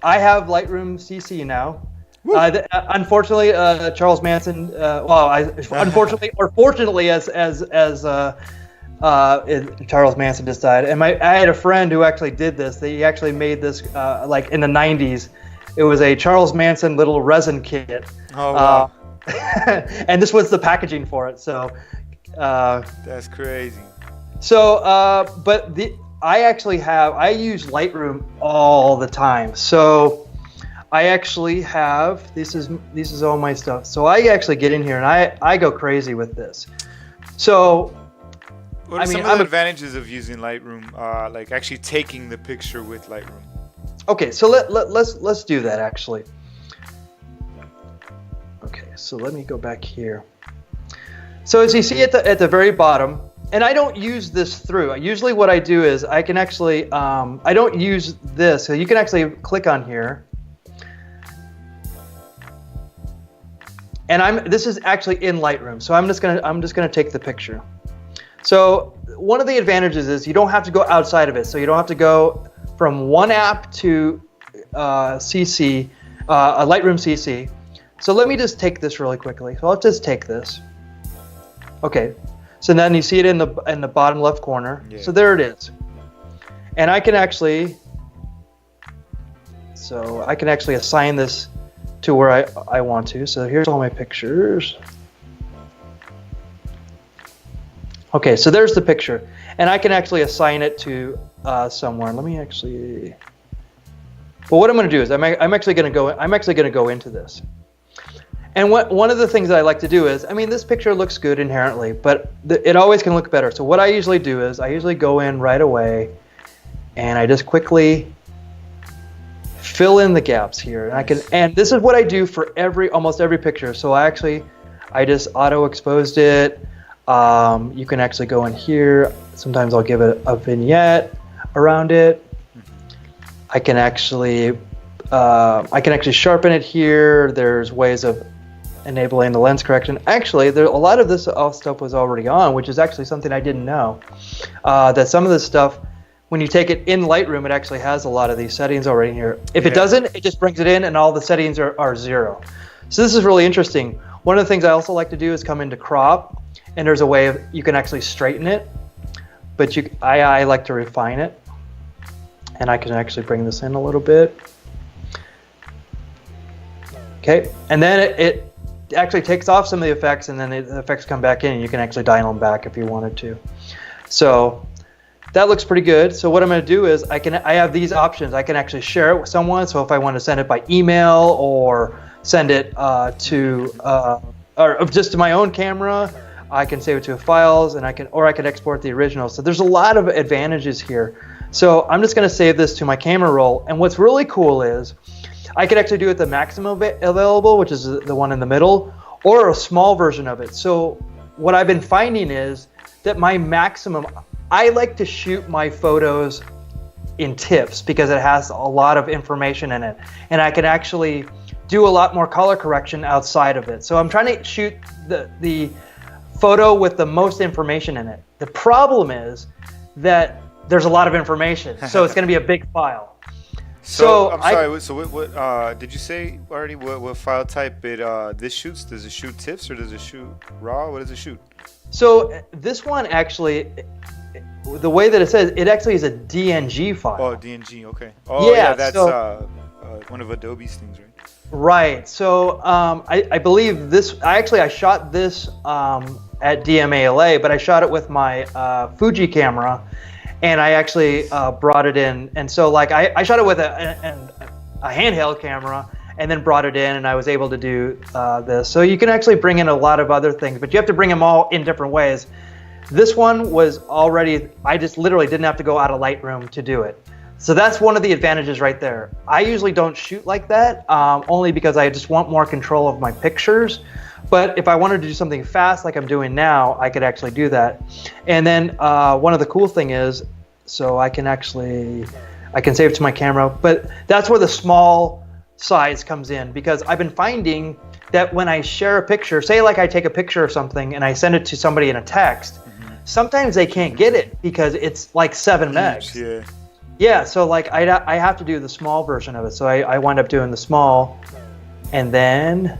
I have Lightroom CC now. Unfortunately, Charles Manson. Unfortunately or fortunately, as Charles Manson just died. And I had a friend who actually did this. He actually made this like in the '90s, It was a Charles Manson little resin kit. Oh, wow. And this was the packaging for it. So That's crazy. So, but I use Lightroom all the time. So I actually have, this is all my stuff. So I actually get in here and I go crazy with this. So, What are some of the advantages of using Lightroom, like actually taking the picture with Lightroom? Okay, so let's do that actually. Okay, so let me go back here. So as you see at the very bottom, and I don't use this through. Usually what I do is I can actually, I don't use this. So you can actually click on here. And this is actually in Lightroom. So I'm just gonna take the picture. So one of the advantages is you don't have to go outside of it. So you don't have to go from one app to CC, a Lightroom CC. So let me just take this really quickly. So I'll just take this. Okay. So then you see it in the bottom left corner. Yeah. So there it is. And I can actually assign this to where I want to. So here's all my pictures. Okay, so there's the picture. And I can actually assign it to somewhere. Let me actually, well, what I'm going to do is I'm actually going to go into this. And one of the things that I like to do is, I mean, this picture looks good inherently, but it always can look better. So what I usually do is I usually go in right away and I just quickly fill in the gaps here. And this is what I do for almost every picture. So I just auto exposed it. You can actually go in here. Sometimes I'll give it a vignette around it. I can actually sharpen it here. There's ways of enabling the lens correction. Actually, a lot of this stuff was already on, which is actually something I didn't know. That some of this stuff, when you take it in Lightroom, it actually has a lot of these settings already in here. If it doesn't, it just brings it in and all the settings are 0. So this is really interesting. One of the things I also like to do is come into crop, and there's a way you can actually straighten it, but I like to refine it. And I can actually bring this in a little bit. Okay, and then it actually takes off some of the effects, and then the effects come back in, and you can actually dial them back if you wanted to. So that looks pretty good. So what I'm going to do is I have these options. I can actually share it with someone. So if I want to send it by email or send it or just to my own camera, I can save it to files, and I can export the original. So there's a lot of advantages here. So I'm just going to save this to my camera roll. And what's really cool is I could actually do it the maximum available, which is the one in the middle, or a small version of it. So what I've been finding is that my maximum, I like to shoot my photos in TIFFs because it has a lot of information in it. And I can actually do a lot more color correction outside of it. So I'm trying to shoot the photo with the most information in it. The problem is that there's a lot of information, so it's going to be a big file. So I'm sorry. So what did you say already? What file type this shoots? Does it shoot TIFFs or does it shoot RAW? What does it shoot? So this one actually, the way that it says, it actually is a DNG file. Oh, DNG. Okay. Oh yeah, that's one of Adobe's things, right? Right. So I believe this. I shot this at DMALA, but I shot it with my Fuji camera. And I actually brought it in, and so like I shot it with a handheld camera, and then brought it in, and I was able to do this. So you can actually bring in a lot of other things, but you have to bring them all in different ways. This one was already, I just literally didn't have to go out of Lightroom to do it. So that's one of the advantages right there. I usually don't shoot like that, only because I just want more control of my pictures. But if I wanted to do something fast like I'm doing now, I could actually do that. And then one of the cool thing is, so I can save it to my camera, but that's where the small size comes in, because I've been finding that when I share a picture, say like I take a picture of something and I send it to somebody in a text, sometimes they can't get it because it's like 7 megs. Yeah. Yeah, so like I have to do the small version of it. So I wind up doing the small, and then,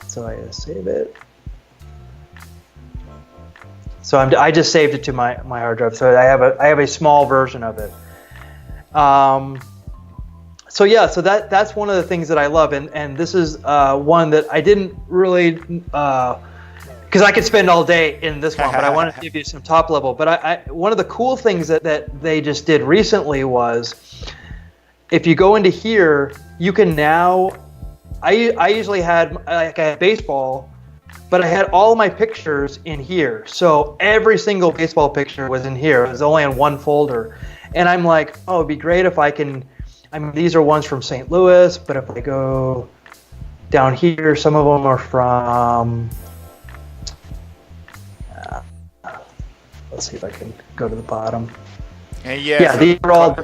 so I save it. So I just saved it to my hard drive. So I have a small version of it. So so that's one of the things that I love, and this is one that I didn't really because I could spend all day in this one, but I wanted to give you some top level. But I one of the cool things that they just did recently was, if you go into here, you can now. I usually had I had baseball, but I had all my pictures in here. So every single baseball picture was in here. It was only in one folder, and I'm like, oh, it'd be great if I can. I mean, these are ones from St. Louis, but if I go down here, some of them are from. Let's see if I can go to the bottom. And yeah, these are all.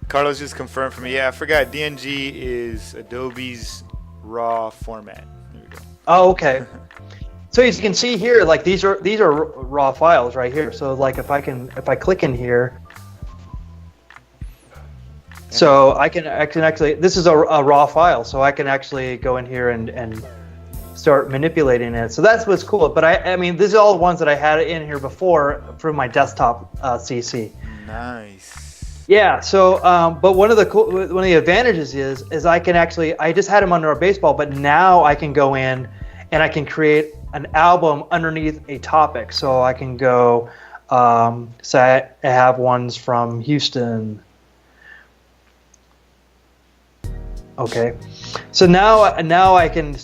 Carlos just confirmed for me. Yeah, I forgot. DNG is Adobe's RAW format. Here we go. Oh, okay. So as you can see here, like these are raw files right here. So like if I click in here, so I can actually, this is a raw file, so I can actually go in here and start manipulating it. So that's what's cool. But I mean, these are all the ones that I had in here before from my desktop CC. Nice. Yeah. So, but one of the advantages is I can actually, I just had them under a baseball, but now I can go in and I can create an album underneath a topic. So I can go, say I have ones from Houston. Okay, so now I can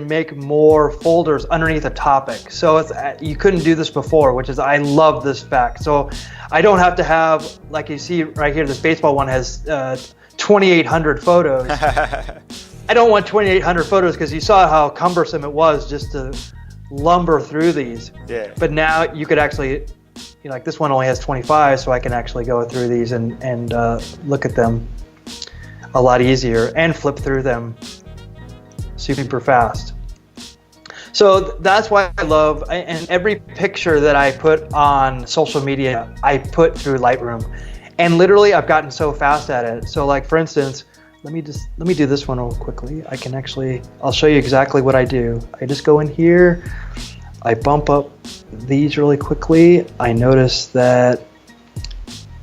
make more folders underneath a topic. So it's, you couldn't do this before, which is, I love this fact. So I don't have to have, like you see right here, this baseball one has 2,800 photos. I don't want 2,800 photos because you saw how cumbersome it was just to lumber through these. Yeah. But now you could actually, like this one only has 25, so I can actually go through these and look at them a lot easier and flip through them super fast. So that's why I love, and every picture that I put on social media, I put through Lightroom. And literally I've gotten so fast at it. So like for instance, let me do this one real quickly. I'll show you exactly what I do. I just go in here, I bump up these really quickly. I notice that,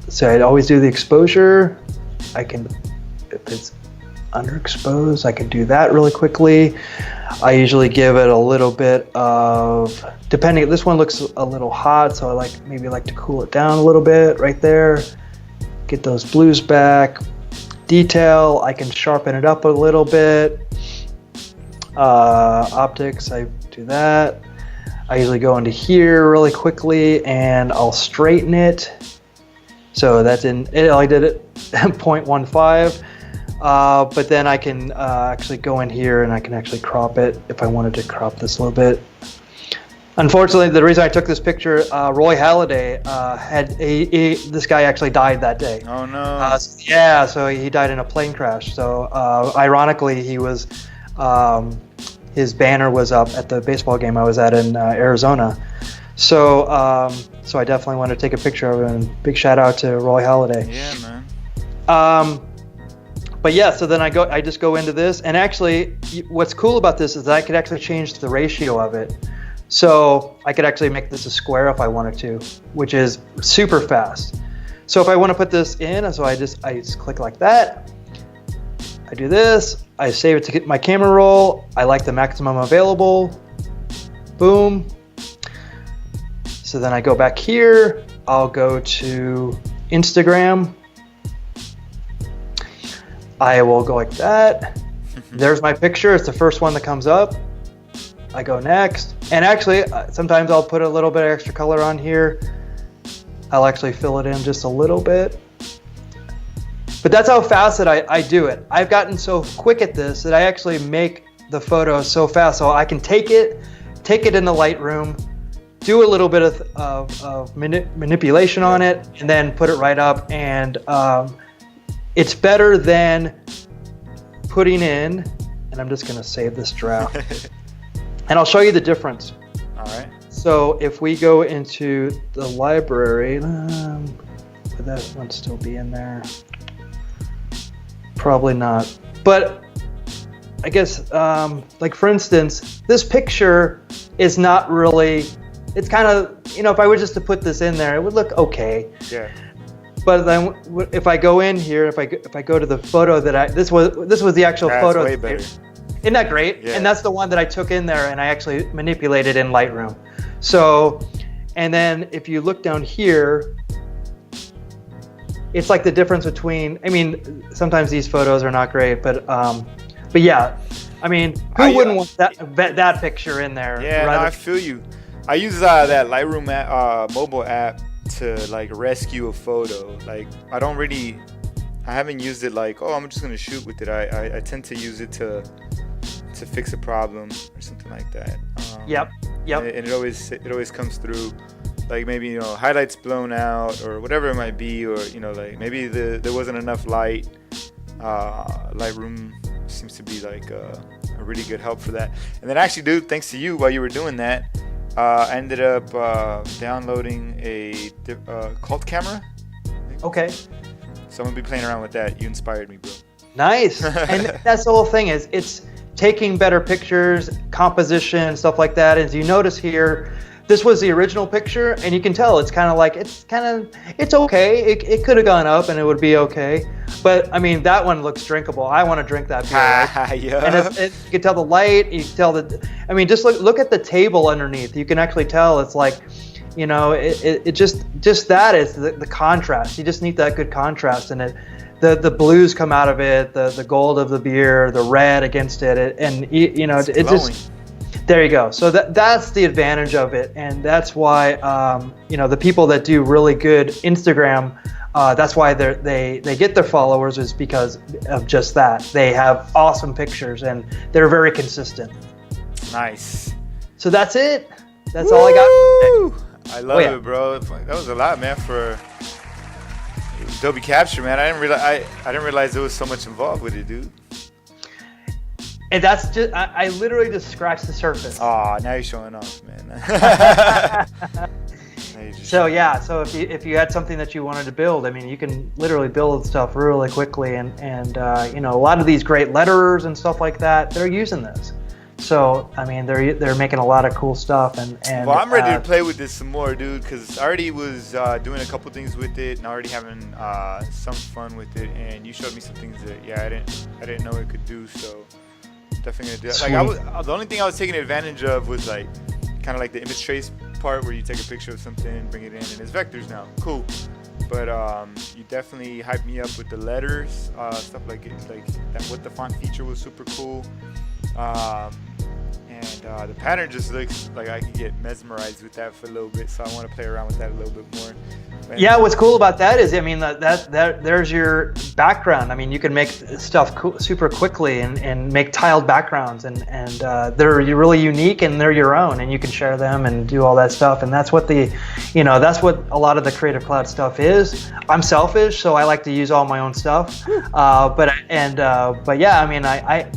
so I'd always do the exposure. If it's underexposed, I can do that really quickly. I usually give it a little bit of, depending, this one looks a little hot, so I maybe like to cool it down a little bit right there. Get those blues back. Detail, I can sharpen it up a little bit. Optics, I do that. I usually go into here really quickly and I'll straighten it. So that's I did it 0.15. But then I can actually go in here and I can actually crop it if I wanted to crop this a little bit. Unfortunately, the reason I took this picture, Roy Halladay this guy actually died that day. Oh no. Yeah, so he died in a plane crash. So ironically, he was his banner was up at the baseball game I was at in Arizona. So so I definitely want to take a picture of him. And big shout out to Roy Halladay. Yeah, man. But yeah, so then I just go into this, and actually what's cool about this is that I could actually change the ratio of it. So I could actually make this a square if I wanted to, which is super fast. So if I want to put this in, so I just click like that. I do this, I save it to get my camera roll. I like the maximum available. Boom. So then I go back here, I'll go to Instagram. I will go like that. There's my picture. It's the first one that comes up. I go next. And actually, sometimes I'll put a little bit of extra color on here. I'll actually fill it in just a little bit. But that's how fast that I do it. I've gotten so quick at this that I actually make the photo so fast. So I can take it in the Lightroom, do a little bit of manipulation on it, and then put it right up. And it's better than putting in, and I'm just gonna save this draft. And I'll show you the difference. All right. So if we go into the library, would that one still be in there? Probably not. But I guess, like for instance, this picture is not really, it's kind of, if I were just to put this in there, it would look okay. Yeah. But then if I go in here, if I go to the photo that this was the actual photo. That's way better. Isn't that great? Yeah. And that's the one that I took in there and I actually manipulated in Lightroom. So, and then if you look down here, it's like the difference between, I mean, sometimes these photos are not great, but yeah, I mean, who wouldn't want that picture in there? Yeah, no, I feel you. I use that Lightroom mobile app to like rescue a photo. Like I haven't used it like, oh, I'm just gonna shoot with it. I tend to use it to fix a problem or something like that. Yep. And it always comes through. Like maybe, you know, highlights blown out or whatever it might be, or, you know, like maybe there wasn't enough light. Lightroom seems to be like a really good help for that. And then actually, dude, thanks to you, while you were doing that, I ended up downloading a cult camera. Okay. So I'm gonna be playing around with that. You inspired me, bro. Nice. And that's the whole thing, is it's taking better pictures, composition, stuff like that. As you notice here, this was the original picture, and you can tell it's okay. It could have gone up and it would be okay. But I mean, that one looks drinkable. I want to drink that beer. Right? Yeah. And you can tell the light, you can tell I mean, just look at the table underneath. You can actually tell it's like, you know, it just that is the contrast. You just need that good contrast, and the blues come out of it, the gold of the beer, the red against it, and you know, it just. There you go. So that's the advantage of it, and that's why you know, the people that do really good Instagram, that's why they get their followers, is because of just that. They have awesome pictures and they're very consistent. Nice. So that's it. That's all I got. I love it, bro. That was a lot, man, for Adobe Capture, man. I didn't realize there was so much involved with it, dude. And that's just, I literally just scratched the surface. Oh, now you're showing off, man. So yeah, so if you had something that you wanted to build, I mean, you can literally build stuff really quickly, and you know, a lot of these great letterers and stuff like that, they're using this. So I mean, they're making a lot of cool stuff, and well, I'm ready to play with this some more, dude, because I already was doing a couple things with it, and already having some fun with it, and you showed me some things that I didn't know it could do, so. Definitely gonna do that. Like the only thing I was taking advantage of was like kind of like the image trace part, where you take a picture of something, bring it in, and it's vectors now. Cool. But you definitely hyped me up with the letters, stuff like that. What the font feature was super cool. And the pattern just looks like I could get mesmerized with that for a little bit, so I want to play around with that a little bit more. Man. Yeah, what's cool about that is, I mean, that there's your background. I mean, you can make stuff super quickly and make tiled backgrounds, and they're really unique and they're your own, and you can share them and do all that stuff. And that's what that's what a lot of the Creative Cloud stuff is. I'm selfish, so I like to use all my own stuff. But yeah, I mean, I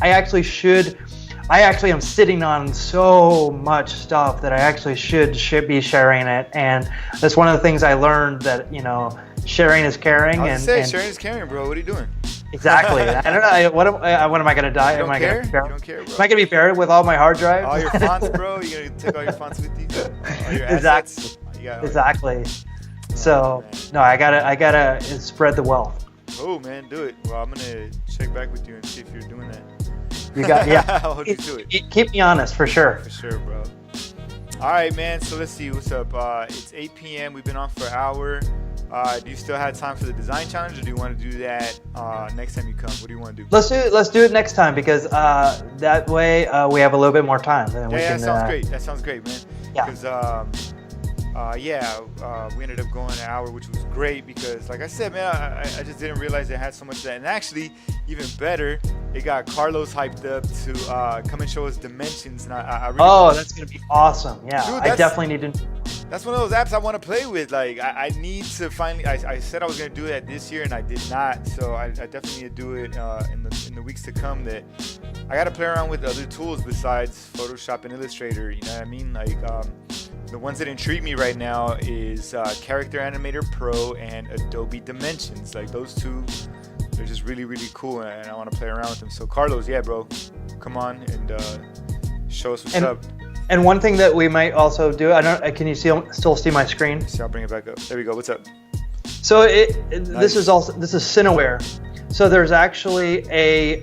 actually am sitting on so much stuff that I actually should be sharing it, and that's one of the things I learned, that, you know, sharing is caring. Sharing is caring, bro. What are you doing? Exactly. I don't know. What am I gonna die? You don't care? You don't care, bro. Am I gonna be buried with all my hard drives? All your fonts, bro. You gonna take all your fonts with you? All your assets? Exactly. So no, I gotta spread the wealth. Oh man, do it. Well, I'm gonna check back with you and see if you're doing that. You got, yeah. I'll hold you to it. Keep me honest, for sure. For sure, bro. All right, man. So let's see what's up. It's 8 p.m. We've been on for an hour. Do you still have time for the design challenge, or do you want to do that next time you come? What do you want to do? Let's do it next time, because that way we have a little bit more time. That sounds great. That sounds great, man. Yeah. Because we ended up going an hour, which was great, because like I said, man, I just didn't realize it had so much of that. And actually, even better, it got Carlos hyped up to come and show us dimensions. And I really that's gonna be awesome. Yeah, dude, I definitely need to. That's one of those apps I want to play with. Like I need to finally. I said I was gonna do that this year, and I did not. So I definitely need to do it in the weeks to come. That I got to play around with other tools besides Photoshop and Illustrator. You know what I mean? Like the ones that intrigue me right now is Character Animator Pro and Adobe Dimensions. Like those two, they're just really, really cool, and I want to play around with them. So Carlos, yeah, bro, come on and show us what's up. And one thing that we might also do, can you still see my screen? So I'll bring it back up. There we go. What's up? So this is Cineware. So there's actually a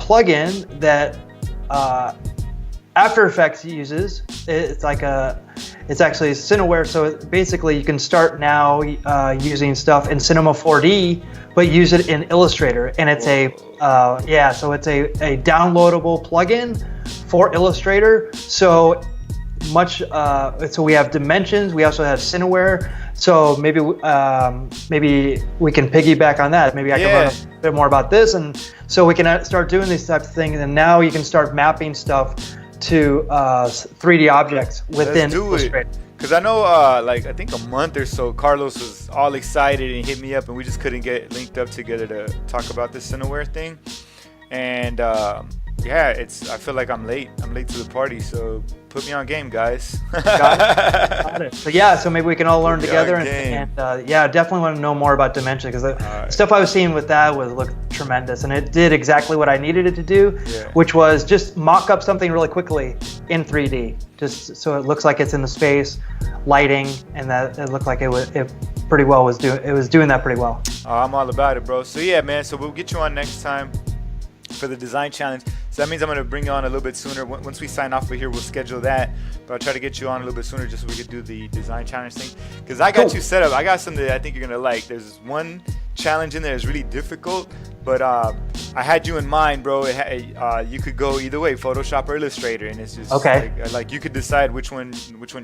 plugin that After Effects uses. It's actually Cineware. So basically, you can start now using stuff in Cinema 4D, but use it in Illustrator, and it's so it's a downloadable plugin for Illustrator. So we have dimensions. We also have Cineware. So maybe we can piggyback on that. Maybe I can learn a bit more about this, and so we can start doing these types of things. And now you can start mapping stuff to 3D objects within Illustrator. Because I know, I think a month or so, Carlos was all excited and hit me up, and we just couldn't get linked up together to talk about this Cineware thing. And I feel like I'm late. I'm late to the party, so put me on game, guys. Got it. So maybe we can all learn together, and definitely want to know more about Dimension, because the stuff I was seeing with that looked tremendous, and it did exactly what I needed it to do, which was just mock up something really quickly in 3D, just so it looks like it's in the space, lighting, and that it looked like it was doing that pretty well. I'm all about it, bro. So yeah, man. So we'll get you on next time for the design challenge. So that means I'm going to bring you on a little bit sooner. Once we sign off for here, we'll schedule that. But I'll try to get you on a little bit sooner just so we could do the design challenge thing. Because I got you set up. I got something that I think you're going to like. There's one challenge in there that's really difficult, but I had you in mind, bro. You could go either way, Photoshop or Illustrator, and it's just like you could decide which one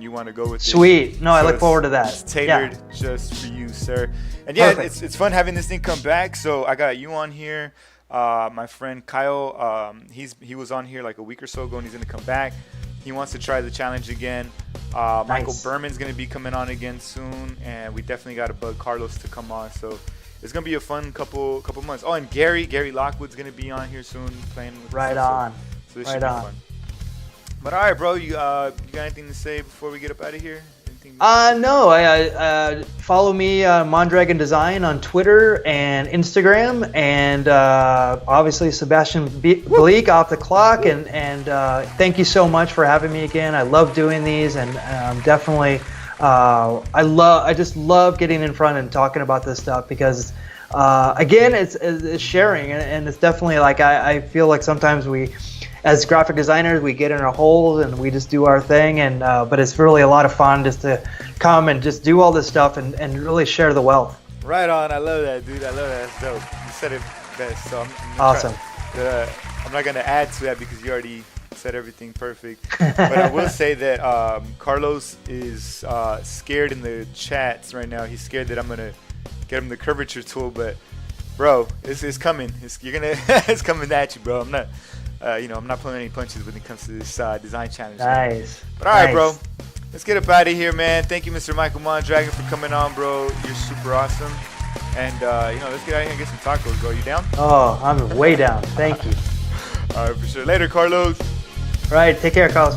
you want to go with. Sweet. No, so I look forward to that. It's tailored just for you, sir. And it's fun having this thing come back. So I got you on here. My friend Kyle, he was on here like a week or so ago, and he's gonna come back. He wants to try the challenge again. Michael Berman's gonna be coming on again soon, and we definitely got to bug Carlos to come on. So it's gonna be a fun couple months. Oh, and Gary Lockwood's gonna be on here soon playing with right on. So this should be fun. But all right, bro, you got anything to say before we get up out of here? No. I follow me, Mondragon Design, on Twitter and Instagram, and obviously Sebastian Bleak off the clock. And thank you so much for having me again. I love doing these, and definitely I just love getting in front and talking about this stuff, because again, it's sharing, and it's definitely like I feel like sometimes we, as graphic designers, we get in our holes and we just do our thing, and but it's really a lot of fun just to come and just do all this stuff and really share the wealth. Right on. I love that, dude. I love that. That's dope. You said it best. So I'm awesome. I'm not gonna add to that because you already said everything perfect. But I will say that Carlos is scared in the chats right now. He's scared that I'm gonna get him the curvature tool, but bro, it's coming. It's coming at you, bro. I'm not. I'm not pulling any punches when it comes to this design challenge. Nice. But all right, bro. Let's get up out of here, man. Thank you, Mr. Michael Mondragon, for coming on, bro. You're super awesome. And, let's get out of here and get some tacos, bro. You down? Oh, I'm way down. Thank you. All right, for sure. Later, Carlos. All right. Take care, Carlos.